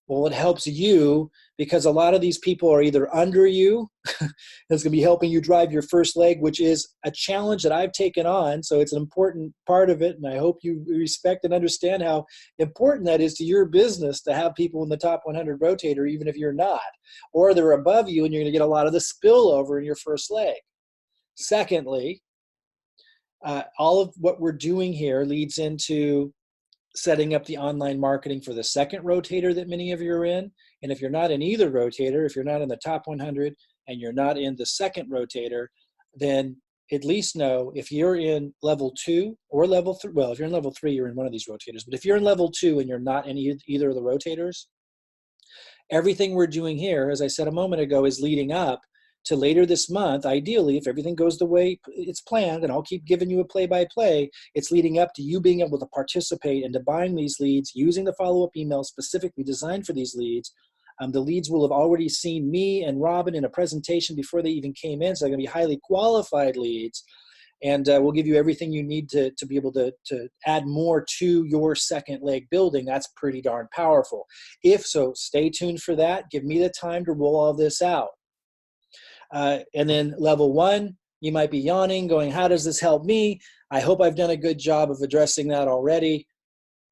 Well, it helps you because a lot of these people are either under you. It's going to be helping you drive your first leg, which is a challenge that I've taken on. So it's an important part of it. And I hope you respect and understand how important that is to your business to have people in the top 100 rotator, even if you're not. Or they're above you and you're going to get a lot of the spillover in your first leg. Secondly, all of what we're doing here leads into setting up the online marketing for the second rotator that many of you are in. And if you're not in either rotator, if you're not in the top 100 and you're not in the second rotator, then at least know if you're in level 2 or level 3, well, if you're in level 3, you're in one of these rotators. But if you're in level 2 and you're not in either of the rotators, everything we're doing here, as I said a moment ago, is leading up to later this month. Ideally, if everything goes the way it's planned, and I'll keep giving you a play-by-play, it's leading up to you being able to participate into buying these leads, using the follow-up email specifically designed for these leads. The leads will have already seen me and Robin in a presentation before they even came in, so they're going to be highly qualified leads. And we'll give you everything you need to be able to add more to your second leg building. That's pretty darn powerful. If so, stay tuned for that. Give me the time to roll all this out. And then level 1, you might be yawning, going, how does this help me? I hope I've done a good job of addressing that already.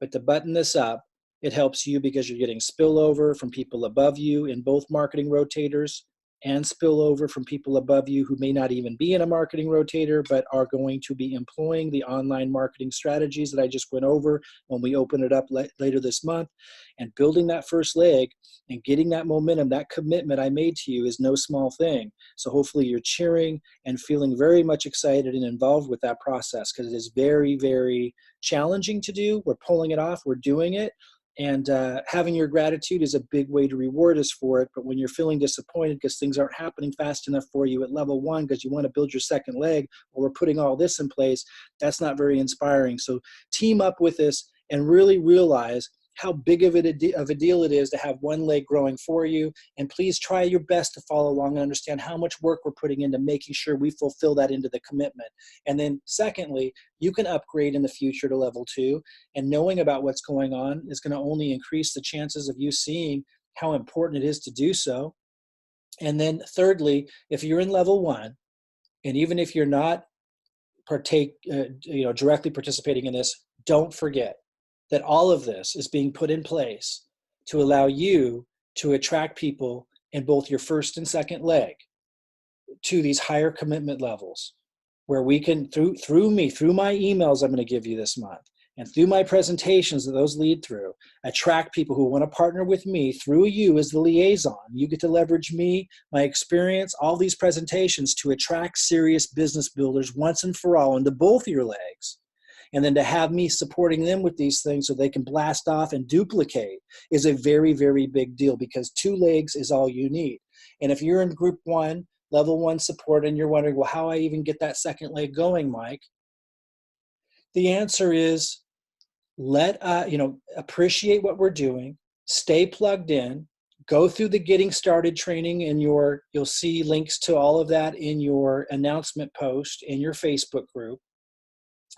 But to button this up, it helps you because you're getting spillover from people above you in both marketing rotators, and spillover from people above you who may not even be in a marketing rotator, but are going to be employing the online marketing strategies that I just went over when we open it up later this month. And building that first leg and getting that momentum, that commitment I made to you is no small thing. So hopefully you're cheering and feeling very much excited and involved with that process, because it is very, very challenging to do. We're pulling it off. We're doing it. And having your gratitude is a big way to reward us for it. But when you're feeling disappointed because things aren't happening fast enough for you at level 1 because you want to build your second leg, or we're putting all this in place, that's not very inspiring. So team up with us and really realize how big of a deal it is to have one leg growing for you. And please try your best to follow along and understand how much work we're putting into making sure we fulfill that into the commitment. And then secondly, you can upgrade in the future to level 2, and knowing about what's going on is going to only increase the chances of you seeing how important it is to do so. And then thirdly, if you're in level 1, and even if you're not directly participating in this, don't forget that all of this is being put in place to allow you to attract people in both your first and second leg to these higher commitment levels, where we can, through me, through my emails I'm going to give you this month, and through my presentations that those lead through, attract people who want to partner with me through you as the liaison. You get to leverage me, my experience, all these presentations to attract serious business builders once and for all into both your legs. And then to have me supporting them with these things so they can blast off and duplicate is a very, very big deal, because 2 legs is all you need. And if you're in group 1, level 1 support, and you're wondering, well, how I even get that second leg going, Mike? The answer is appreciate what we're doing, stay plugged in, go through the getting started training in you'll see links to all of that in your announcement post in your Facebook group.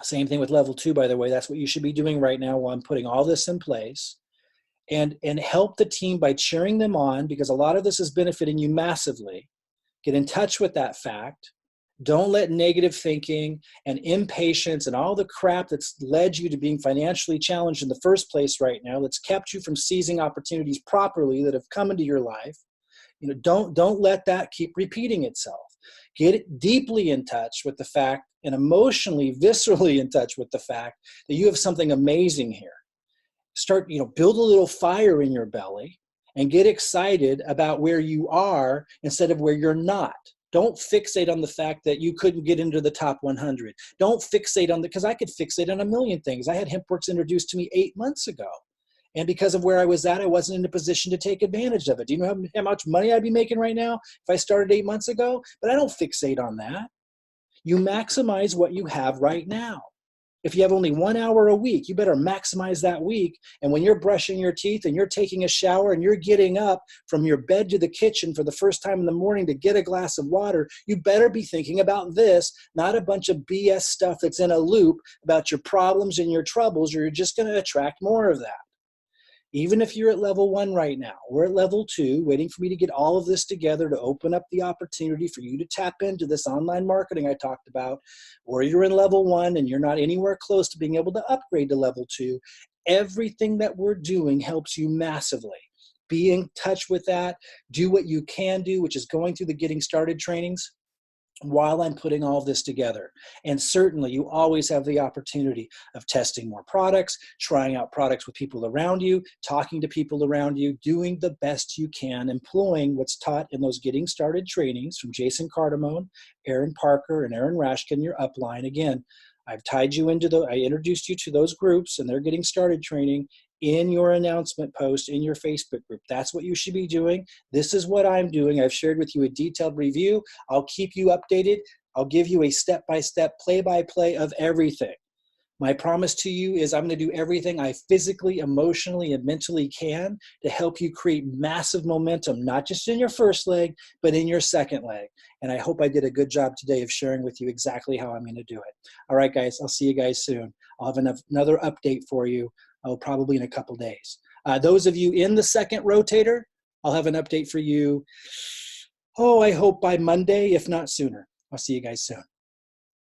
Same thing with level 2, by the way. That's what you should be doing right now while I'm putting all this in place. And help the team by cheering them on, because a lot of this is benefiting you massively. Get in touch with that fact. Don't let negative thinking and impatience and all the crap that's led you to being financially challenged in the first place right now, that's kept you from seizing opportunities properly that have come into your life. Don't let that keep repeating itself. Get deeply in touch with the fact and emotionally, viscerally in touch with the fact that you have something amazing here. Start, build a little fire in your belly and get excited about where you are instead of where you're not. Don't fixate on the fact that you couldn't get into the top 100. Don't fixate on because I could fixate on a million things. I had Hempworx introduced to me 8 months ago. And because of where I was at, I wasn't in a position to take advantage of it. Do you know how much money I'd be making right now if I started 8 months ago? But I don't fixate on that. You maximize what you have right now. If you have only 1 hour a week, you better maximize that week. And when you're brushing your teeth and you're taking a shower and you're getting up from your bed to the kitchen for the first time in the morning to get a glass of water, you better be thinking about this, not a bunch of BS stuff that's in a loop about your problems and your troubles, or you're just going to attract more of that. Even if you're at level 1 right now, we're at level 2, waiting for me to get all of this together to open up the opportunity for you to tap into this online marketing I talked about, or you're in level 1 and you're not anywhere close to being able to upgrade to level 2, everything that we're doing helps you massively. Be in touch with that. Do what you can do, which is going through the Getting Started trainings while I'm putting all of this together. And certainly you always have the opportunity of testing more products, trying out products with people around you, talking to people around you, doing the best you can, employing what's taught in those Getting Started trainings from Jason Cardamone, Aaron Parker, and Aaron Rashkin, your upline. Again, I've tied you I introduced you to those groups and their Getting Started training in your announcement post in your Facebook group. That's what you should be doing. This is what I'm doing. I've shared with you a detailed review. I'll keep you updated. I'll give you a step-by-step, play-by-play of everything. My promise to you is I'm going to do everything I physically, emotionally, and mentally can to help you create massive momentum, not just in your first leg, but in your second leg. And I hope I did a good job today of sharing with you exactly how I'm going to do it. All right, guys, I'll see you guys soon. I'll have another update for you, probably in a couple days. Those of you in the second rotator, I'll have an update for you, I hope by Monday, if not sooner. I'll see you guys soon.